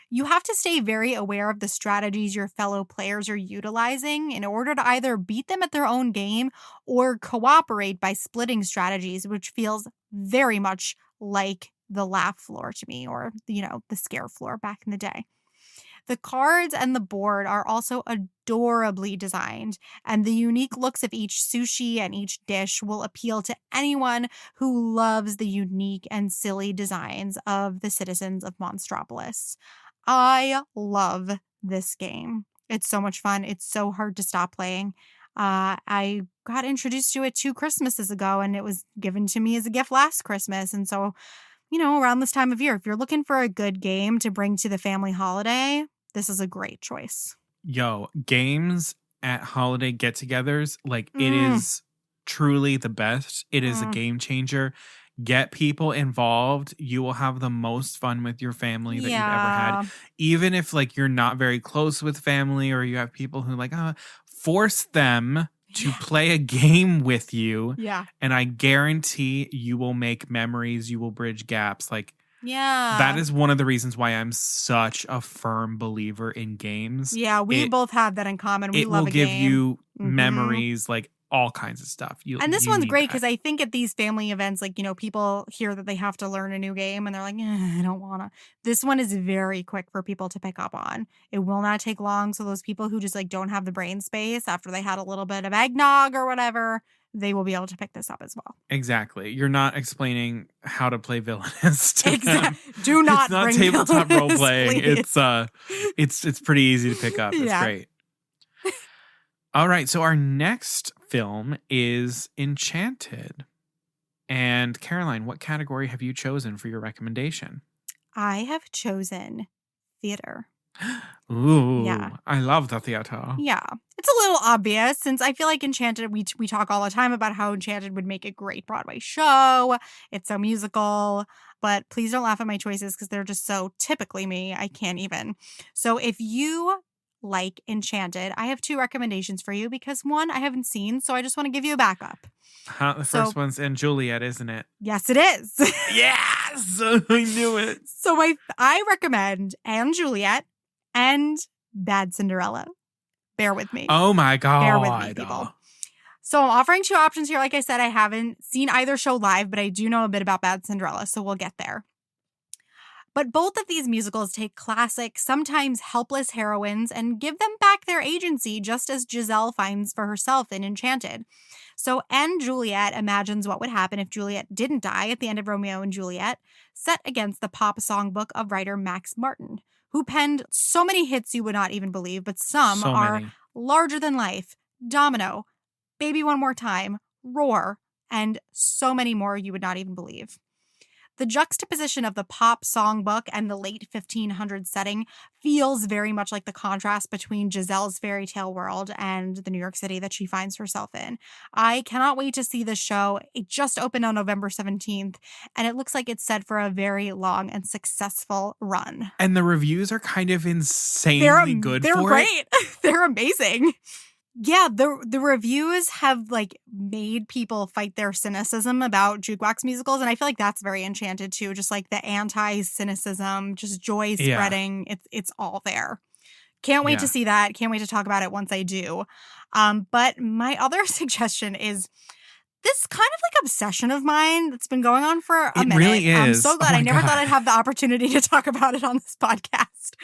You have to stay very aware of the strategies your fellow players are utilizing in order to either beat them at their own game or cooperate by splitting strategies, which feels very much like the laugh floor to me, or, the scare floor back in the day. The cards and the board are also adorably designed, and the unique looks of each sushi and each dish will appeal to anyone who loves the unique and silly designs of the citizens of Monstropolis. I love this game. It's so much fun. It's so hard to stop playing. I got introduced to it 2 Christmases ago, and it was given to me as a gift last Christmas. And so, around this time of year, if you're looking for a good game to bring to the family holiday, this is a great choice. Yo, games at holiday get-togethers, it is truly the best. It is a game changer. Get people involved. You will have the most fun with your family that you've ever had. Even if you're not very close with family, or you have people who force them to play a game with you. Yeah. And I guarantee you will make memories. You will bridge gaps. Yeah. That is one of the reasons why I'm such a firm believer in games. Yeah, we both have that in common. We love a game. It will give you memories, all kinds of stuff. And this one's great because I think at these family events, people hear that they have to learn a new game and they're like, I don't want to. This one is very quick for people to pick up on. It will not take long. So those people who just don't have the brain space after they had a little bit of eggnog or whatever, they will be able to pick this up as well. Exactly. You're not explaining how to play villainous to them. Do not It's not bring tabletop role villainous, playing. please. It's pretty easy to pick up. It's great. All right, so our next film is Enchanted. And Caroline, what category have you chosen for your recommendation? I have chosen theater. Ooh, yeah. I love the theater. Yeah. It's a little obvious since I feel like Enchanted, we talk all the time about how Enchanted would make a great Broadway show. It's so musical, but please don't laugh at my choices because they're just so typically me. I can't even. So if you like Enchanted, I have 2 recommendations for you because one I haven't seen, so I just want to give you a backup. The first one's in Juliet, isn't it? Yes, it is. Yes! I knew it. So I recommend Anne Juliet and Bad Cinderella. Bear with me. Oh my God. Bear with me, people. So I'm offering 2 options here. Like I said, I haven't seen either show live, but I do know a bit about Bad Cinderella, so we'll get there. But both of these musicals take classic, sometimes helpless heroines and give them back their agency, just as Giselle finds for herself in Enchanted. So Anne Juliet imagines what would happen if Juliet didn't die at the end of Romeo and Juliet, set against the pop songbook of writer Max Martin, who penned so many hits you would not even believe, but some So are many. larger than life, Domino, Baby One More Time, Roar, and so many more you would not even believe. The juxtaposition of the pop songbook and the late 1500s setting feels very much like the contrast between Giselle's fairy tale world and the New York City that she finds herself in. I cannot wait to see this show. It just opened on November 17th, and it looks like it's set for a very long and successful run. And the reviews are kind of insanely good They're for great. it. They're amazing. Yeah, the reviews have like made people fight their cynicism about jukebox musicals, and I feel like that's very Enchanted too. Just like the anti-cynicism, just joy spreading. It's all there. Can't wait to see that. Can't wait to talk about it once I do. But my other suggestion is this kind of like obsession of mine that's been going on for a minute. It really is. I'm so glad. Oh my I never God. thought I'd have the opportunity to talk about it on this podcast.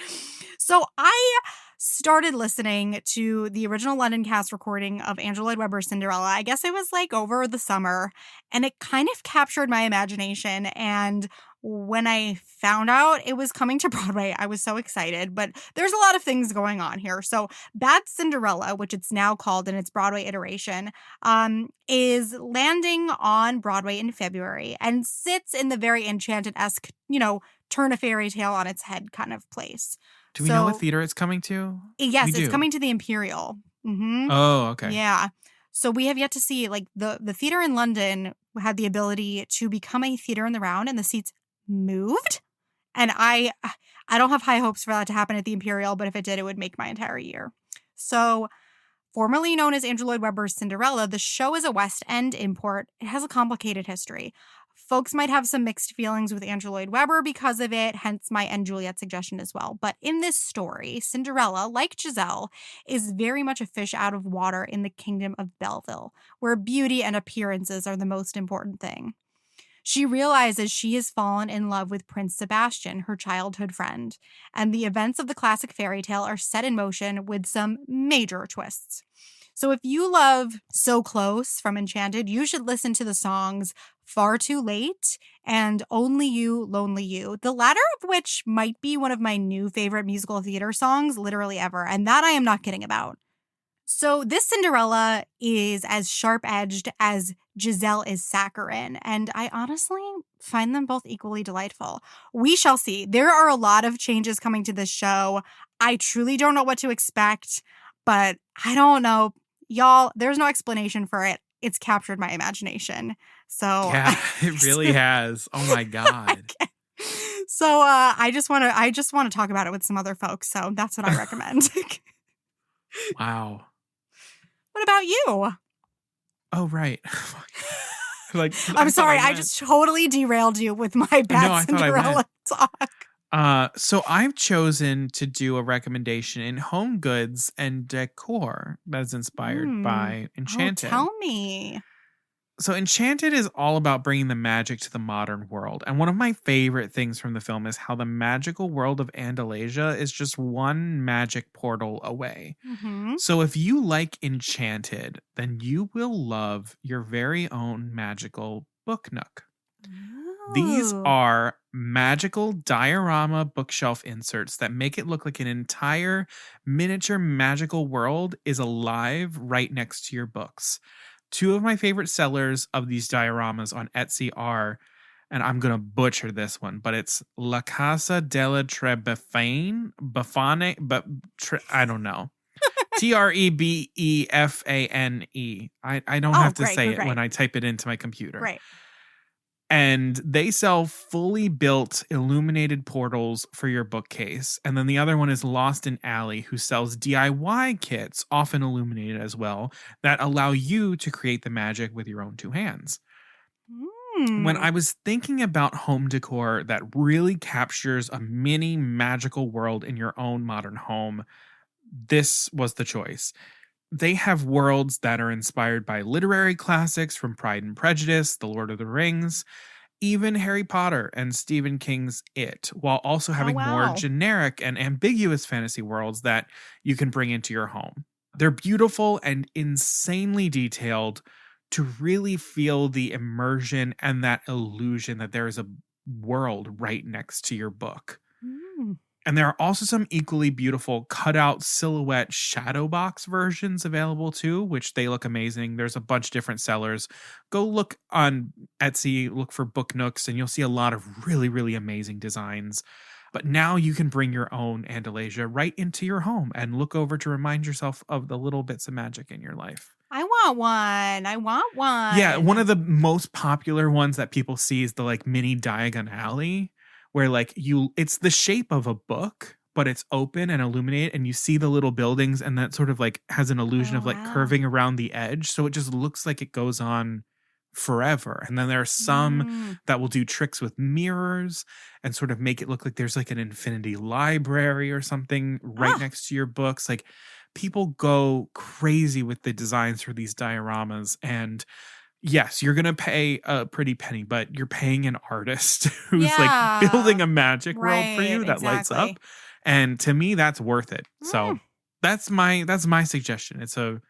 So I started listening to the original London cast recording of Andrew Lloyd Webber's Cinderella. I guess it was like over the summer, and it kind of captured my imagination. And when I found out it was coming to Broadway, I was so excited. But there's a lot of things going on here. So Bad Cinderella, which it's now called in its Broadway iteration, is landing on Broadway in February and sits in the very Enchanted-esque, turn a fairy tale on its head kind of place. Do we know what theater it's coming to? Yes, it's coming to the Imperial. Mm-hmm. Oh, okay. Yeah. So we have yet to see, like, the theater in London had the ability to become a theater in the round, and the seats moved. And I don't have high hopes for that to happen at the Imperial, but if it did, it would make my entire year. So, formerly known as Andrew Lloyd Webber's Cinderella, the show is a West End import. It has a complicated history. Folks might have some mixed feelings with Andrew Lloyd Webber because of it, hence my Anne Juliet suggestion as well. But in this story, Cinderella, like Giselle, is very much a fish out of water in the kingdom of Belleville, where beauty and appearances are the most important thing. She realizes she has fallen in love with Prince Sebastian, her childhood friend, and the events of the classic fairy tale are set in motion with some major twists. So if you love So Close from Enchanted, you should listen to the songs Far Too Late and Only You, Lonely You, the latter of which might be one of my new favorite musical theater songs literally ever, and that I am not kidding about. So this Cinderella is as sharp-edged as Giselle is saccharine, and I honestly find them both equally delightful. We shall see. There are a lot of changes coming to this show. I truly don't know what to expect, but I don't know. Y'all, there's no explanation for it. It's captured my imagination. So yeah, it really has. Oh my God. So I just want to talk about it with some other folks. So that's what I recommend. Wow. What about you? Oh, right. Like, I'm sorry, I just totally derailed you with my Bad Cinderella talk. So I've chosen to do a recommendation in home goods and decor that's inspired by Enchanted. Oh, tell me. So Enchanted is all about bringing the magic to the modern world. And one of my favorite things from the film is how the magical world of Andalasia is just one magic portal away. Mm-hmm. So if you like Enchanted, then you will love your very own magical book nook. Ooh. These are magical diorama bookshelf inserts that make it look like an entire miniature magical world is alive right next to your books. Two of my favorite sellers of these dioramas on Etsy are, and I'm going to butcher this one, but it's La Casa della Trebefane, I don't know. Trebefane. I don't have to say it when I type it into my computer. Right. And they sell fully built illuminated portals for your bookcase. And then the other one is Lost in Alley, who sells DIY kits, often illuminated as well, that allow you to create the magic with your own two hands. When I was thinking about home decor that really captures a mini magical world in your own modern home, this was the choice. They have worlds that are inspired by literary classics from Pride and Prejudice, The Lord of the Rings, even Harry Potter and Stephen King's It, while also having more wow. generic and ambiguous fantasy worlds that you can bring into your home. They're beautiful and insanely detailed to really feel the immersion and that illusion that there is a world right next to your book. Mm. And there are also some equally beautiful cutout silhouette shadow box versions available too, which they look amazing. There's a bunch of different sellers. Go look on Etsy, look for Book Nooks, and you'll see a lot of really, really amazing designs. But now you can bring your own Andalasia right into your home and look over to remind yourself of the little bits of magic in your life. I want one. I want one. Yeah, one of the most popular ones that people see is the like mini Diagon Alley, where like it's the shape of a book, but it's open and illuminated, and you see the little buildings, and that sort of like has an illusion of like curving around the edge. So it just looks like it goes on forever. And then there are some that will do tricks with mirrors and sort of make it look like there's like an infinity library or something right next to your books. Like people go crazy with the designs for these dioramas, and yes, you're going to pay a pretty penny, but you're paying an artist who's like building a magic world for you that lights up. And to me, that's worth it. So that's my suggestion. It's a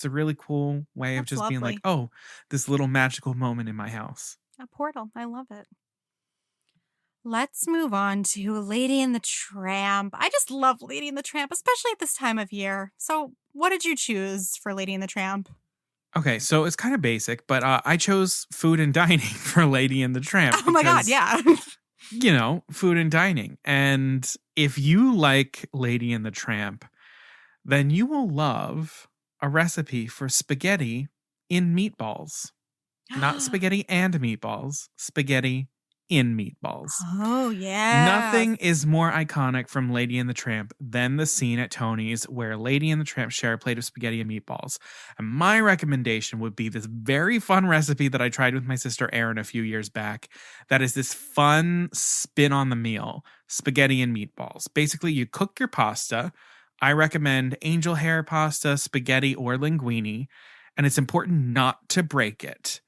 really cool way of just being like, oh, this little magical moment in my house. A portal. I love it. Let's move on to Lady and the Tramp. I just love Lady and the Tramp, especially at this time of year. So what did you choose for Lady and the Tramp? Okay, so it's kind of basic, but I chose food and dining for Lady and the Tramp. Oh my God, yeah. You know, food and dining. And if you like Lady and the Tramp, then you will love a recipe for spaghetti in meatballs. Not spaghetti and meatballs, spaghetti in meatballs. Oh, yeah. Nothing is more iconic from Lady and the Tramp than the scene at Tony's where Lady and the Tramp share a plate of spaghetti and meatballs. And my recommendation would be this very fun recipe that I tried with my sister Erin a few years back. That is this fun spin on the meal, spaghetti and meatballs. Basically, you cook your pasta. I recommend angel hair pasta, spaghetti, or linguine. And it's important not to break it.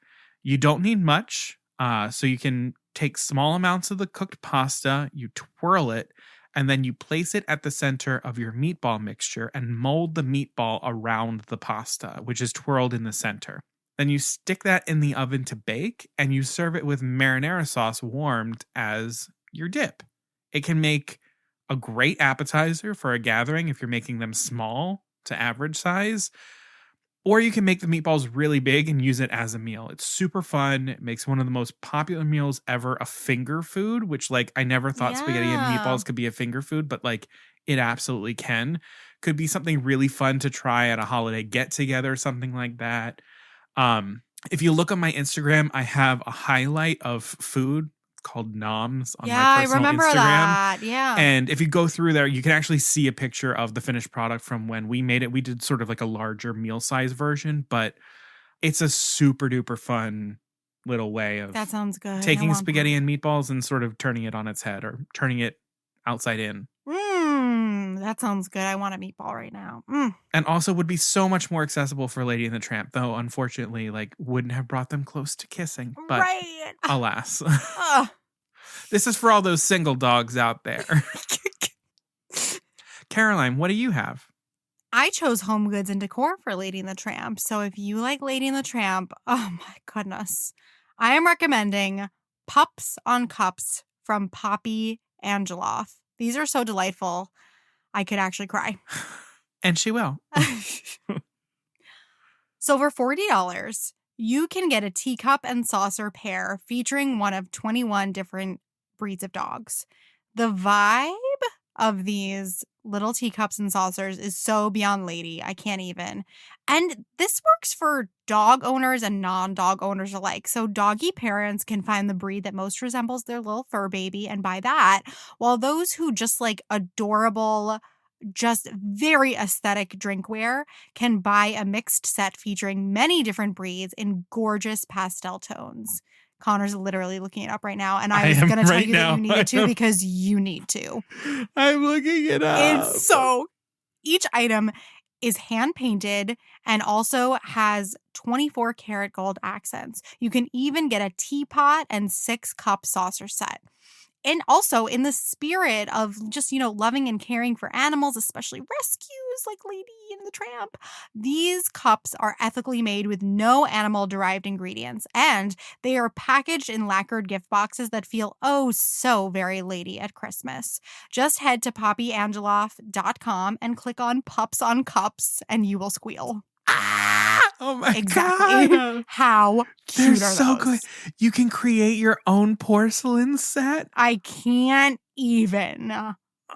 You don't need much, so you can take small amounts of the cooked pasta, you twirl it, and then you place it at the center of your meatball mixture and mold the meatball around the pasta, which is twirled in the center. Then you stick that in the oven to bake, and you serve it with marinara sauce warmed as your dip. It can make a great appetizer for a gathering if you're making them small to average size. Or you can make the meatballs really big and use it as a meal. It's super fun. It makes one of the most popular meals ever a finger food, which like I never thought spaghetti and meatballs could be a finger food, but like it absolutely can. Could be something really fun to try at a holiday get together, something like that. If you look on my Instagram, I have a highlight of food called Noms on my personal I remember Instagram. that. Yeah. And if you go through there, you can actually see a picture of the finished product from when we made it. We did sort of like a larger meal size version, but it's a super duper fun little way of that sounds good. Taking spaghetti and meatballs and sort of turning it on its head or turning it outside in. That sounds good. I want a meatball right now. And also would be so much more accessible for Lady and the Tramp, though unfortunately, like wouldn't have brought them close to kissing. But alas. This is for all those single dogs out there. Caroline, what do you have? I chose home goods and decor for Lady and the Tramp. So if you like Lady and the Tramp, oh my goodness. I am recommending Pups on Cups from Poppy Angeloff. These are so delightful. I could actually cry. And she will. So for $40, you can get a teacup and saucer pair featuring one of 21 different breeds of dogs. The vibe of these little teacups and saucers is so beyond Lady. I can't even. And this works for dog owners and non-dog owners alike. So doggy parents can find the breed that most resembles their little fur baby and buy that, while those who just like adorable, just very aesthetic drinkware can buy a mixed set featuring many different breeds in gorgeous pastel tones. Connor's literally looking it up right now, and I was going to tell you that you needed to because you need to. I'm looking it up. It's so... Each item is hand painted and also has 24 karat gold accents. You can even get a teapot and 6-cup saucer set. And also in the spirit of just, loving and caring for animals, especially rescues like Lady and the Tramp, these cups are ethically made with no animal-derived ingredients. And they are packaged in lacquered gift boxes that feel oh so very lady at Christmas. Just head to poppyangeloff.com and click on Pups on Cups and you will squeal. Oh my exactly. God. How cute They're are so those? good. You can create your own porcelain set. I can't even.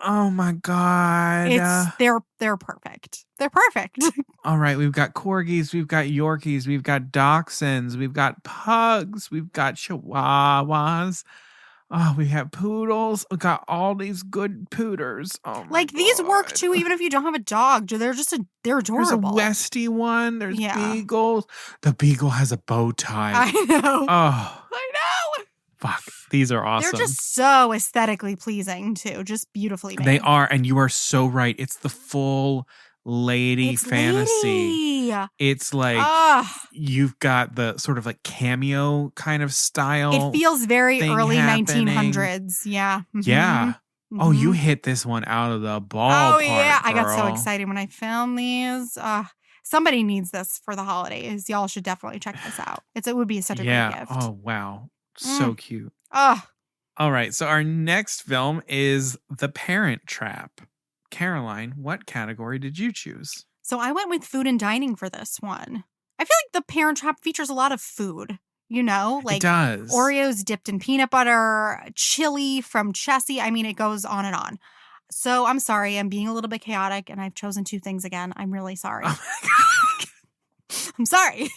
Oh my God. They're perfect. They're perfect. All right, we've got corgis, we've got Yorkies, we've got dachshunds, we've got pugs, we've got chihuahuas. Oh, we have poodles. We got all these good pooders. Oh my these work God. too, even if you don't have a dog. They're they're adorable. There's a Westie one. There's Yeah. beagles. The beagle has a bow tie. I know. Oh, I know. fuck. These are awesome. They're just so aesthetically pleasing too. Just beautifully made. They are, and you are so right. It's the full lady fantasy. Lady. It's like you've got the sort of like cameo kind of style. It feels very thing early happening. 1900s. Yeah. Mhm. Yeah. Oh, Mhm. you hit this one out of the ballpark. Oh yeah, I got so girl. excited when I found these. Somebody needs this for the holidays. Y'all should definitely check this out. It would be such a great gift. Oh wow, so cute. Oh, All right, so our next film is The Parent Trap. Caroline, what category did you choose? so I went with food and dining for this one. I feel like The Parent Trap features a lot of food. Like it does. Oreos dipped in peanut butter, chili from Chessie. I mean, it goes on and on. So I'm sorry, I'm being a little bit chaotic, and I've chosen 2 things again. I'm really sorry. Oh my God. I'm sorry.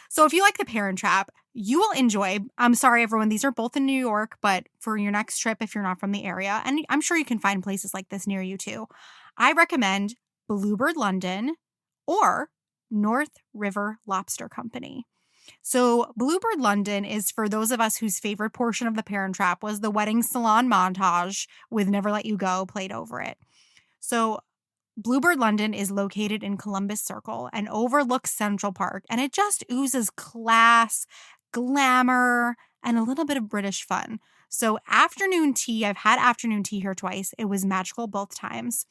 So if you like The Parent Trap, you will enjoy. I'm sorry, everyone. These are both in New York, but for your next trip, if you're not from the area, and I'm sure you can find places like this near you too, I recommend Bluebird London or North River Lobster Company. So Bluebird London is for those of us whose favorite portion of The Parent Trap was the wedding salon montage with Never Let You Go played over it. So Bluebird London is located in Columbus Circle and overlooks Central Park, and it just oozes class, glamour, and a little bit of British fun. So afternoon tea, I've had afternoon tea here twice. It was magical both times.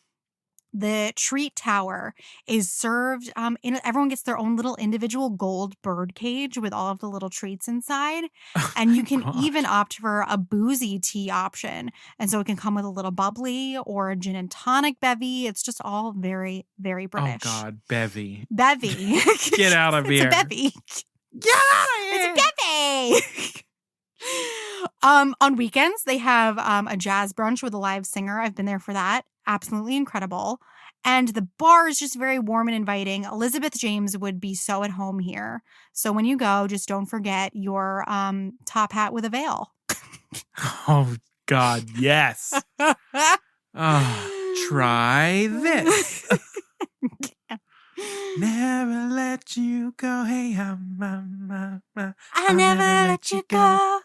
The treat tower is served, everyone gets their own little individual gold bird cage with all of the little treats inside. And you can even opt for a boozy tea option. And so it can come with a little bubbly or a gin and tonic bevy. It's just all very, very British. Oh God, bevy. Bevy. Get out of here. It's a bevy. Get out of here. It's a bevy. On weekends, they have a jazz brunch with a live singer. I've been there for that. Absolutely incredible. And the bar is just very warm and inviting. Elizabeth James would be so at home here. So when you go, just don't forget your top hat with a veil. Oh God, yes. Oh, try this. Never let you go. Hey, I never let you go.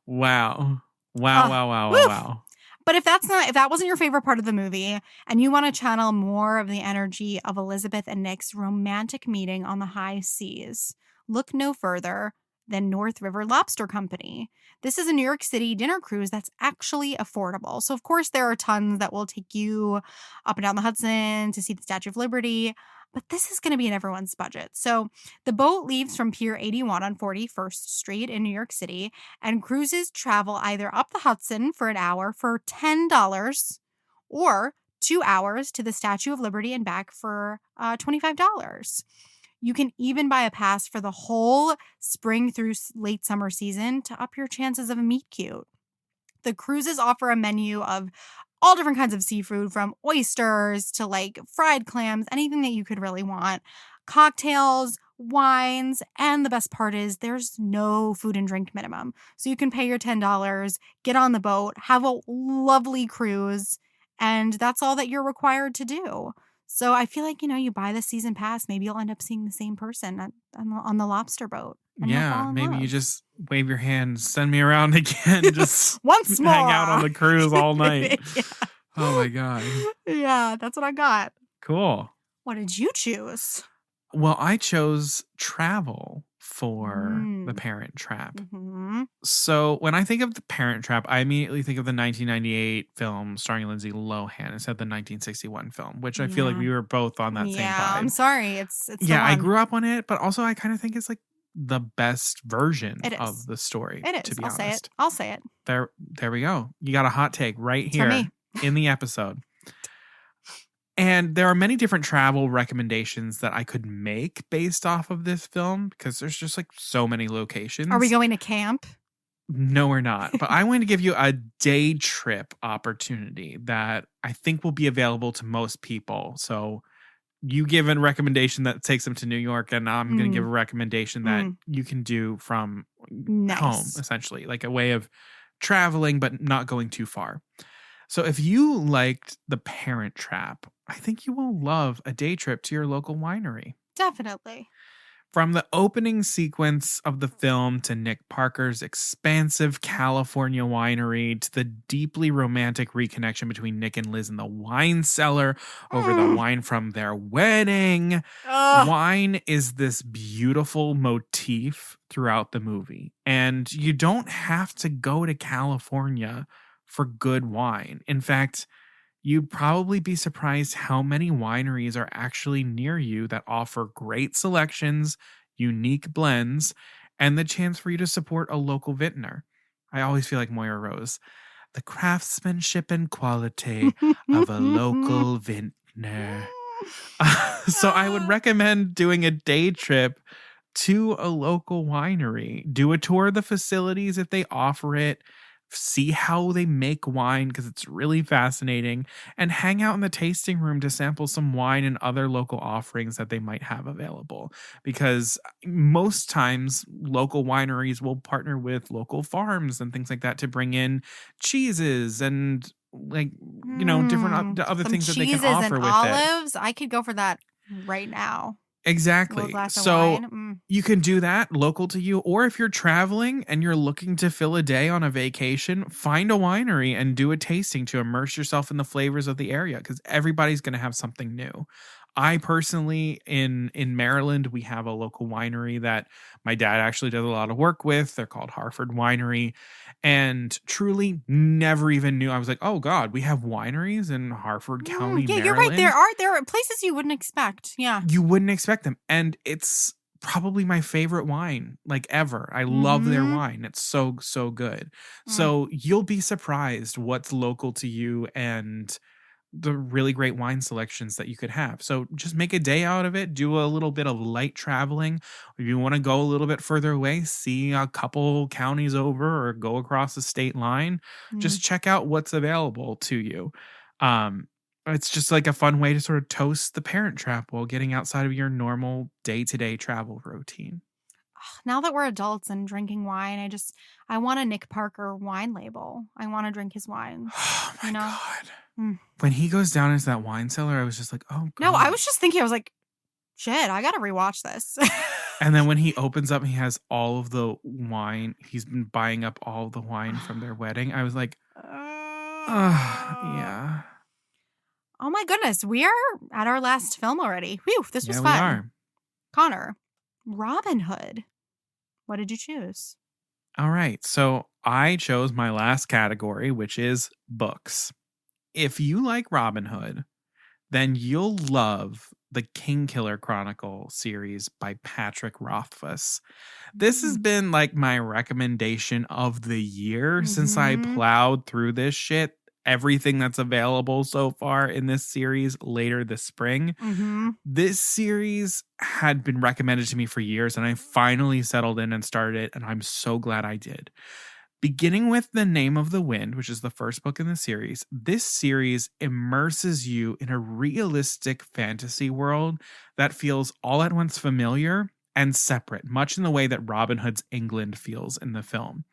Wow. Wow. Woof. But if that wasn't your favorite part of the movie and you want to channel more of the energy of Elizabeth and Nick's romantic meeting on the high seas, look no further than North River Lobster Company. This is a New York City dinner cruise that's actually affordable. So, of course, there are tons that will take you up and down the Hudson to see the Statue of Liberty, but this is going to be in everyone's budget. So the boat leaves from Pier 81 on 41st Street in New York City, and cruises travel either up the Hudson for an hour for $10 or 2 hours to the Statue of Liberty and back for $25. You can even buy a pass for the whole spring through late summer season to up your chances of a meet cute. The cruises offer a menu of all different kinds of seafood, from oysters to like fried clams, anything that you could really want, cocktails, wines, and the best part is there's no food and drink minimum. So you can pay your $10, get on the boat, have a lovely cruise, and that's all that you're required to do. So I feel like, you buy the season pass, maybe you'll end up seeing the same person on the lobster boat. Yeah, maybe you just wave your hand, send me around again, just once more. Hang out on the cruise all night. Yeah. Oh my God. Yeah, that's what I got. Cool. What did you choose? Well, I chose travel for The Parent Trap. Mm-hmm. So when I think of The Parent Trap, I immediately think of the 1998 film starring Lindsay Lohan instead of the 1961 film, which I feel like we were both on that same vibe. I'm sorry. It's yeah, I grew up on it, but also I kind of think it's like the best version It is. of the story. It is. To be I'll honest. I'll say it. There we go. You got a hot take right It's from here me. in the episode. And there are many different travel recommendations that I could make based off of this film because there's just like so many locations. Are we going to camp? No, we're not. But I want to give you a day trip opportunity that I think will be available to most people. So you give a recommendation that takes them to New York, and I'm going to give a recommendation that you can do from home, essentially, like a way of traveling but not going too far. So if you liked The Parent Trap, I think you will love a day trip to your local winery. Definitely. From the opening sequence of the film to Nick Parker's expansive California winery to the deeply romantic reconnection between Nick and Liz in the wine cellar over the wine from their wedding, wine is this beautiful motif throughout the movie. And you don't have to go to California for good wine. In fact, you'd probably be surprised how many wineries are actually near you that offer great selections, unique blends, and the chance for you to support a local vintner. I always feel like Moira Rose. The craftsmanship and quality of a local vintner. So I would recommend doing a day trip to a local winery. Do a tour of the facilities if they offer it. See how they make wine because it's really fascinating, and hang out in the tasting room to sample some wine and other local offerings that they might have available, because most times local wineries will partner with local farms and things like that to bring in cheeses and different other things that they can offer with olives. I could go for that right now. Exactly. So you can do that local to you, or if you're traveling and you're looking to fill a day on a vacation, find a winery and do a tasting to immerse yourself in the flavors of the area, because everybody's going to have something new. I personally, in Maryland, we have a local winery that my dad actually does a lot of work with. They're called Harford Winery, and truly never even knew. I was like, oh God, we have wineries in Harford County, yeah, Maryland. You're right. There are places you wouldn't expect. Yeah. You wouldn't expect them. And it's probably my favorite wine, like ever. I love their wine. It's so, so good. So you'll be surprised what's local to you and the really great wine selections that you could have. So just make a day out of it. Do a little bit of light traveling. If you want to go a little bit further away, see a couple counties over or go across the state line, just check out what's available to you. It's just like a fun way to sort of toast The Parent Trap while getting outside of your normal day-to-day travel routine. Now that we're adults and drinking wine, I want a Nick Parker wine label. I want to drink his wine. Oh my God. When he goes down into that wine cellar, I was just like, oh God. No, I was just thinking, I was like, shit, I got to rewatch this. And then when he opens up and he has all of the wine, he's been buying up all the wine from their wedding. I was like, yeah. Oh my goodness, we are at our last film already. Whew, this was fun. We are. Connor, Robin Hood. What did you choose? All right, so I chose my last category, which is books. If you like Robin Hood, then you'll love the Kingkiller Chronicle series by Patrick Rothfuss. This has been like my recommendation of the year since I plowed through this shit. Everything that's available so far in this series later this spring. This series had been recommended to me for years, and I finally settled in and started it, and I'm so glad I did. Beginning with The Name of the Wind, which is the first book in the series, this series immerses you in a realistic fantasy world that feels all at once familiar and separate, much in the way that Robin Hood's England feels in the film.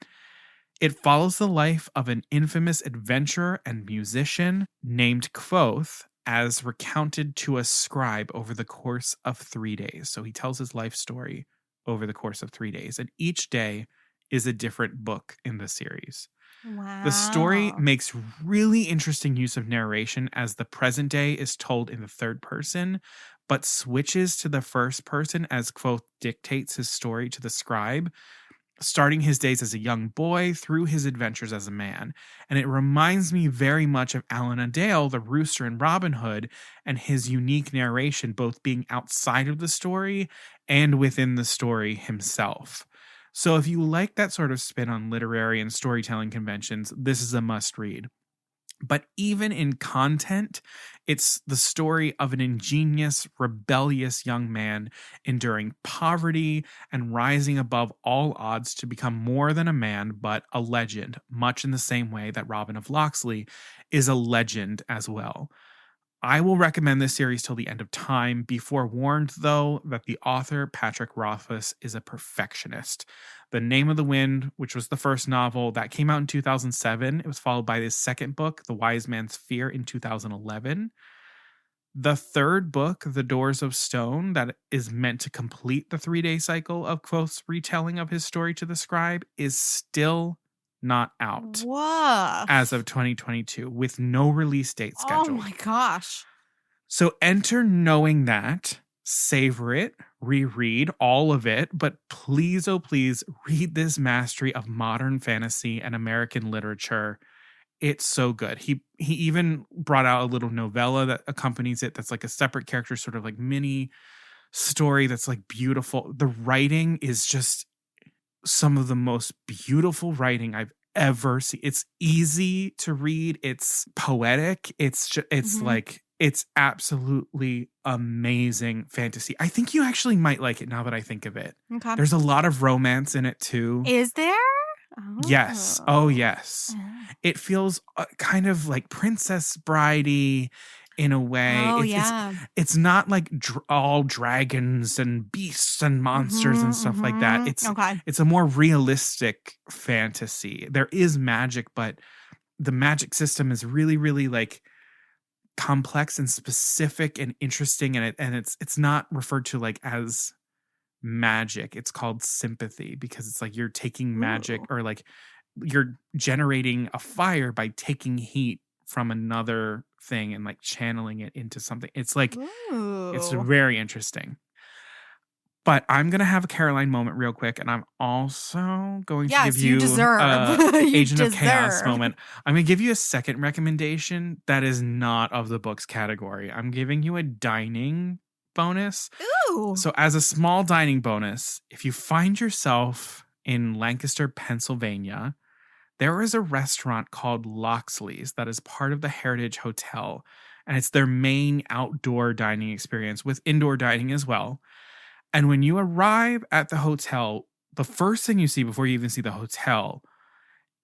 It follows the life of an infamous adventurer and musician named Kvothe, as recounted to a scribe over the course of 3 days. So he tells his life story over the course of 3 days, and each day is a different book in the series. The story Wow. makes really interesting use of narration as the present day is told in the third person, but switches to the first person as Quoth dictates his story to the scribe, starting his days as a young boy through his adventures as a man. And it reminds me very much of Alan Adale, the rooster in Robin Hood, and his unique narration, both being outside of the story and within the story himself. So if you like that sort of spin on literary and storytelling conventions, this is a must read. But even in content, it's the story of an ingenious, rebellious young man enduring poverty and rising above all odds to become more than a man, but a legend, much in the same way that Robin of Locksley is a legend as well. I will recommend this series till the end of time. Be forewarned, though, that the author, Patrick Rothfuss, is a perfectionist. The Name of the Wind, which was the first novel, that came out in 2007. It was followed by his second book, The Wise Man's Fear, in 2011. The third book, The Doors of Stone, that is meant to complete the 3-day cycle of Quoth's retelling of his story to the scribe, is still not out Woof. as of 2022 with no release date Oh scheduled. my gosh. So enter knowing that, savor it, reread all of it, but please, oh please, read this mastery of modern fantasy and American literature. It's so good. He even brought out a little novella that accompanies it that's like a separate character, sort of like mini story that's like beautiful. The writing is just some of the most beautiful writing I've ever seen. It's easy to read. It's poetic. It's like, it's absolutely amazing fantasy. I think you actually might like it now that I think of it. Okay. There's a lot of romance in it too. Is there? Yes. Oh, yes. It feels kind of like Princess Bridey in a way. Oh, It's not like all dragons and beasts and monsters and stuff like that. It's a more realistic fantasy. There is magic, but the magic system is really, really like complex and specific and interesting, and it's not referred to like as magic. It's called sympathy because it's like you're taking magic or like you're generating a fire by taking heat from another thing and like channeling it into something. It's like it's very interesting. But I'm going to have a Caroline moment real quick, and I'm also going to give you Agent of Chaos moment. I'm going to give you a second recommendation that is not of the books category. I'm giving you a dining bonus. Ooh. So as a small dining bonus, if you find yourself in Lancaster, Pennsylvania, there is a restaurant called Locksley's that is part of the Heritage Hotel, and it's their main outdoor dining experience with indoor dining as well. And when you arrive at the hotel, the first thing you see before you even see the hotel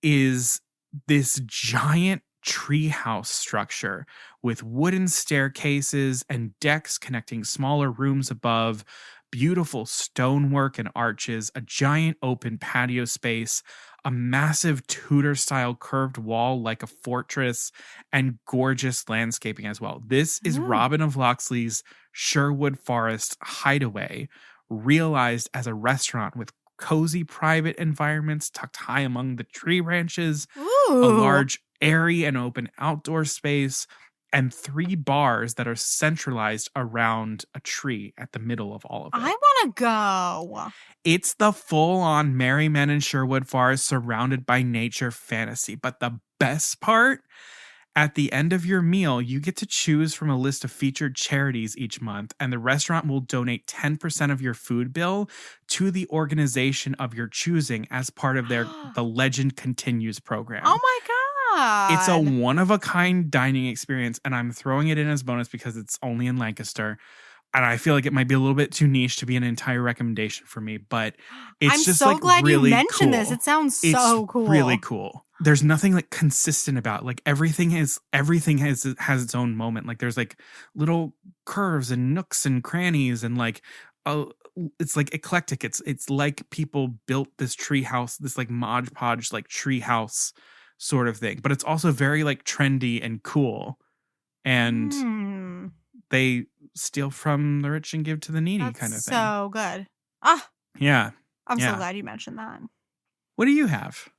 is this giant treehouse structure with wooden staircases and decks connecting smaller rooms above, beautiful stonework and arches, a giant open patio space, a massive Tudor-style curved wall like a fortress, and gorgeous landscaping as well. This is Robin of Locksley's Sherwood Forest hideaway, realized as a restaurant with cozy private environments tucked high among the tree branches, a large, airy and open outdoor space, and 3 bars that are centralized around a tree at the middle of all of it. I want to go. It's the full-on Merry Men in Sherwood Forest surrounded by nature fantasy. But the best part, at the end of your meal, you get to choose from a list of featured charities each month, and the restaurant will donate 10% of your food bill to the organization of your choosing as part of their The Legend Continues program. Oh my God. It's a one-of-a-kind dining experience, and I'm throwing it in as bonus because it's only in Lancaster. And I feel like it might be a little bit too niche to be an entire recommendation for me, but it's I'm just so like glad really you mentioned cool. this. It sounds It's so cool. Really cool. There's nothing like consistent about it. Like everything has its own moment. Like there's like little curves and nooks and crannies and like it's like eclectic. It's like people built this tree house, this like Mod Podge like tree house sort of thing, but it's also very like trendy and cool, and they steal from the rich and give to the needy. Kind of thing. So good. Yeah. I'm so glad you mentioned that. What do you have?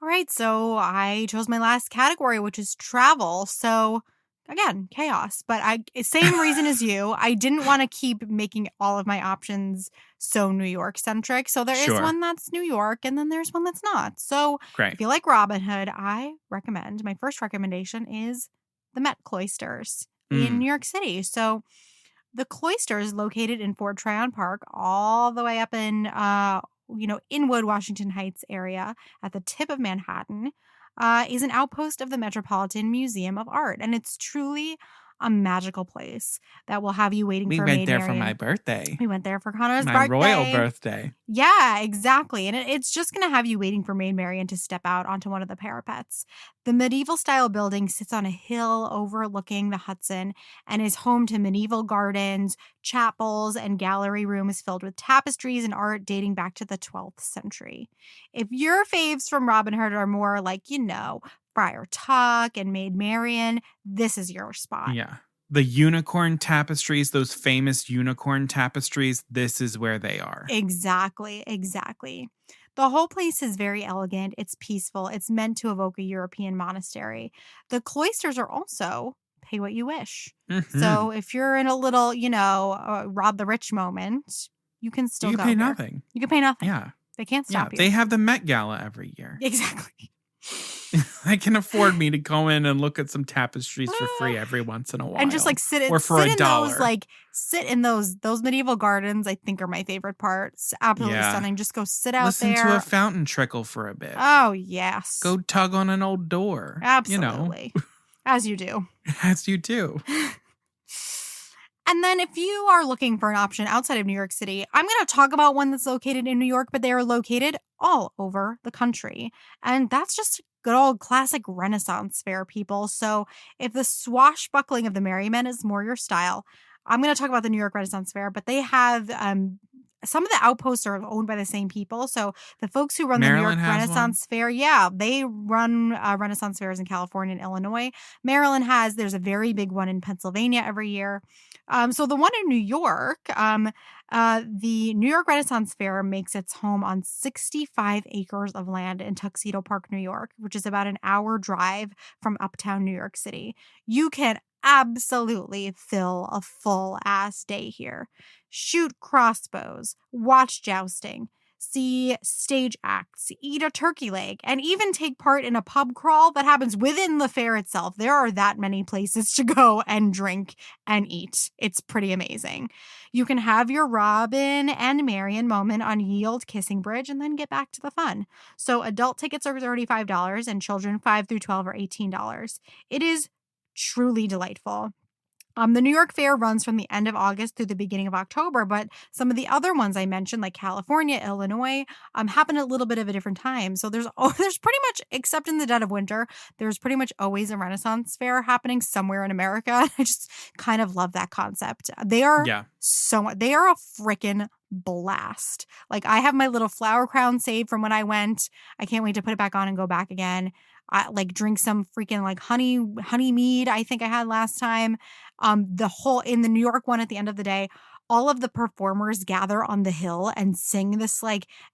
All right, so I chose my last category, which is travel. So again, chaos, but same reason as you. I didn't want to keep making all of my options so New York centric. So there is Sure. one that's New York and then there's one that's not. So Great. if you like Robin Hood, I recommend, my first recommendation is the Met Cloisters in New York City. So the Cloisters, located in Fort Tryon Park, all the way up in Inwood, Washington Heights area at the tip of Manhattan, is an outpost of the Metropolitan Museum of Art. And it's truly a magical place that will have you waiting We for went Maid there Marian. for my birthday. We went there for Connor's My birthday. royal birthday. Yeah, exactly. And it's just going to have you waiting for Maid Marian to step out onto one of the parapets. The medieval style building sits on a hill overlooking the Hudson and is home to medieval gardens, chapels, and gallery rooms filled with tapestries and art dating back to the 12th century. If your faves from Robin Hood are more like, Friar Tuck and Maid Marian, this is your spot. Yeah. The unicorn tapestries, those famous unicorn tapestries, this is where they are. Exactly. The whole place is very elegant. It's peaceful. It's meant to evoke a European monastery. The cloisters are also pay what you wish. Mm-hmm. So if you're in a little, rob the rich moment, you can still you go can pay here. nothing. You can pay nothing. Yeah. They can't stop you. They have the Met Gala every year. Exactly. I can afford me to go in and look at some tapestries for free every once in a while. And just sit in those medieval gardens, I think, are my favorite parts. Absolutely stunning. Just go sit out there. Listen to a fountain trickle for a bit. Oh, yes. Go tug on an old door. Absolutely. As you do. As you do. And then if you are looking for an option outside of New York City, I'm going to talk about one that's located in New York, but they are located all over the country. And that's just good old classic Renaissance fair, people. So if the swashbuckling of the merry men is more your style, I'm going to talk about the New York Renaissance Fair, but they have some of the outposts are owned by the same people. So the folks who run Maryland the New York Renaissance Fair, they run Renaissance fairs in California and Illinois. Maryland there's a very big one in Pennsylvania every year. So the one in New York, the New York Renaissance Fair makes its home on 65 acres of land in Tuxedo Park, New York, which is about an hour drive from uptown New York City. You can absolutely fill a full ass day here. Shoot crossbows, watch jousting, see stage acts, eat a turkey leg, and even take part in a pub crawl that happens within the fair itself. There are that many places to go and drink and eat. It's pretty amazing. You can have your Robin and Marian moment on Yield Kissing Bridge and then get back to the fun. So adult tickets are $35 and children 5 through 12 are $18. It is truly delightful. The New York Fair runs from the end of August through the beginning of October, but some of the other ones I mentioned, like California, Illinois, happen at a little bit of a different time. So there's pretty much, except in the dead of winter, there's pretty much always a Renaissance Fair happening somewhere in America. I just kind of love that concept. They are they are a freaking blast. Like, I have my little flower crown saved from when I went. I can't wait to put it back on and go back again. I drink some freaking honey mead I think I had last time. In the New York one, at the end of the day, all of the performers gather on the hill and sing this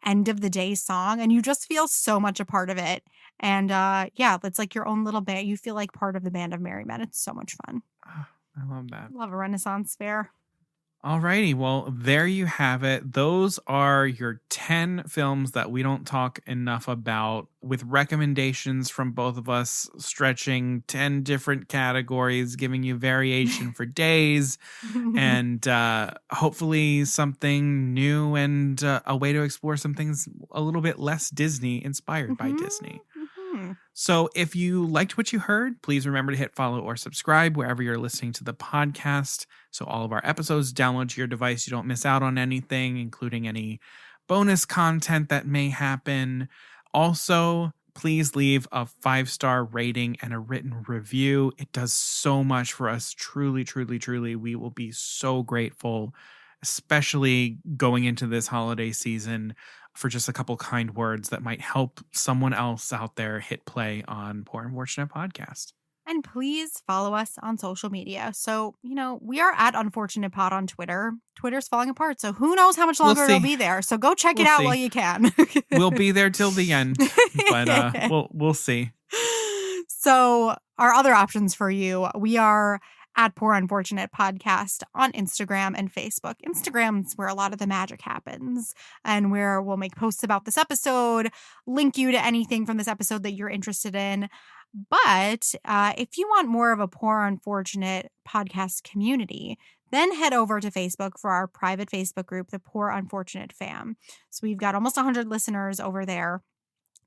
end of the day song, and you just feel so much a part of it. And it's like your own little band. You feel like part of the band of merry men. It's so much fun. Oh, I love that. Love a Renaissance Fair. Alrighty, well, there you have it. Those are your 10 films that we don't talk enough about, with recommendations from both of us stretching 10 different categories, giving you variation for days, and hopefully something new and a way to explore some things a little bit less Disney inspired by Disney. So if you liked what you heard, please remember to hit follow or subscribe wherever you're listening to the podcast. So all of our episodes download to your device. You don't miss out on anything, including any bonus content that may happen. Also, please leave a 5-star rating and a written review. It does so much for us. Truly, truly, truly. We will be so grateful, especially going into this holiday season, for just a couple kind words that might help someone else out there hit play on Poor Unfortunate Podcast. And please follow us on social media. So, we are at Unfortunate Pod on Twitter. Twitter's falling apart, so who knows how much longer it'll be there. So go check it out while you can. We'll be there till the end, but we'll see. So our other options for you, we are at Poor Unfortunate Podcast on Instagram and Facebook. Instagram's where a lot of the magic happens and where we'll make posts about this episode, link you to anything from this episode that you're interested in. But if you want more of a Poor Unfortunate Podcast community, then head over to Facebook for our private Facebook group, the Poor Unfortunate Fam. So we've got almost 100 listeners over there.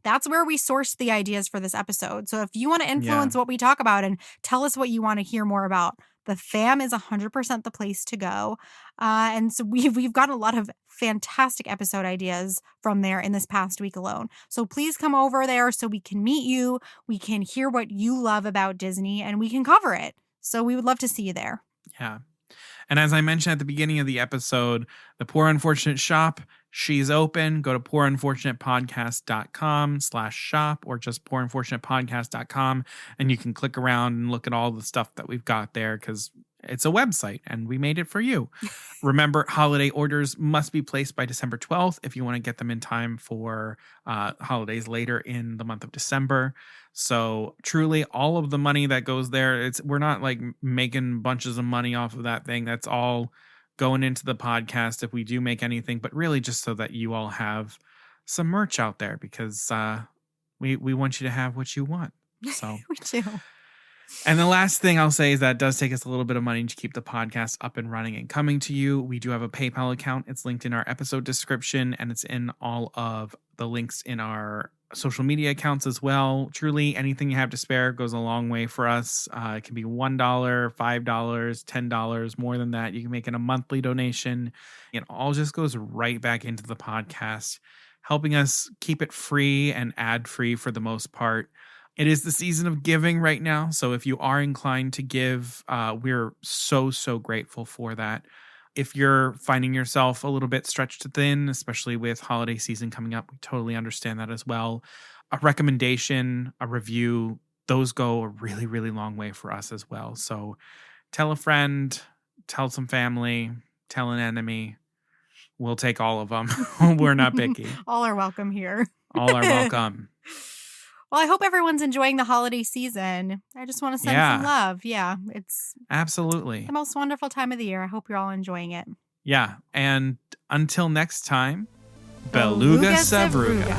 That's where we source the ideas for this episode. So if you want to influence what we talk about and tell us what you want to hear more about, the fam is 100% the place to go. And so we've got a lot of fantastic episode ideas from there in this past week alone. So please come over there so we can meet you, we can hear what you love about Disney, and we can cover it. So we would love to see you there. Yeah. And as I mentioned at the beginning of the episode, the Poor Unfortunate shop, she's open. Go to poorunfortunatepodcast.com/shop or just poorunfortunatepodcast.com and you can click around and look at all the stuff that we've got there because it's a website and we made it for you. Remember, holiday orders must be placed by December 12th if you want to get them in time for holidays later in the month of December. So truly all of the money that goes there, we're not like making bunches of money off of that thing. That's all going into the podcast if we do make anything, but really just so that you all have some merch out there because we want you to have what you want. So We do. And the last thing I'll say is that it does take us a little bit of money to keep the podcast up and running and coming to you. We do have a PayPal account. It's linked in our episode description and it's in all of the links in our social media accounts as well. Truly, anything you have to spare goes a long way for us. It can be $1, $5, $10, more than that. You can make it a monthly donation. It all just goes right back into the podcast, helping us keep it free and ad-free for the most part. It is the season of giving right now. So if you are inclined to give, we're so grateful for that. If you're finding yourself a little bit stretched thin, especially with holiday season coming up, we totally understand that as well. A recommendation, a review, those go a really, really long way for us as well. So tell a friend, tell some family, tell an enemy. We'll take all of them. We're not picky. All are welcome here. All are welcome. Well, I hope everyone's enjoying the holiday season. I just want to send some love. Yeah, it's absolutely the most wonderful time of the year. I hope you're all enjoying it. Yeah, and until next time, Beluga Sevruga.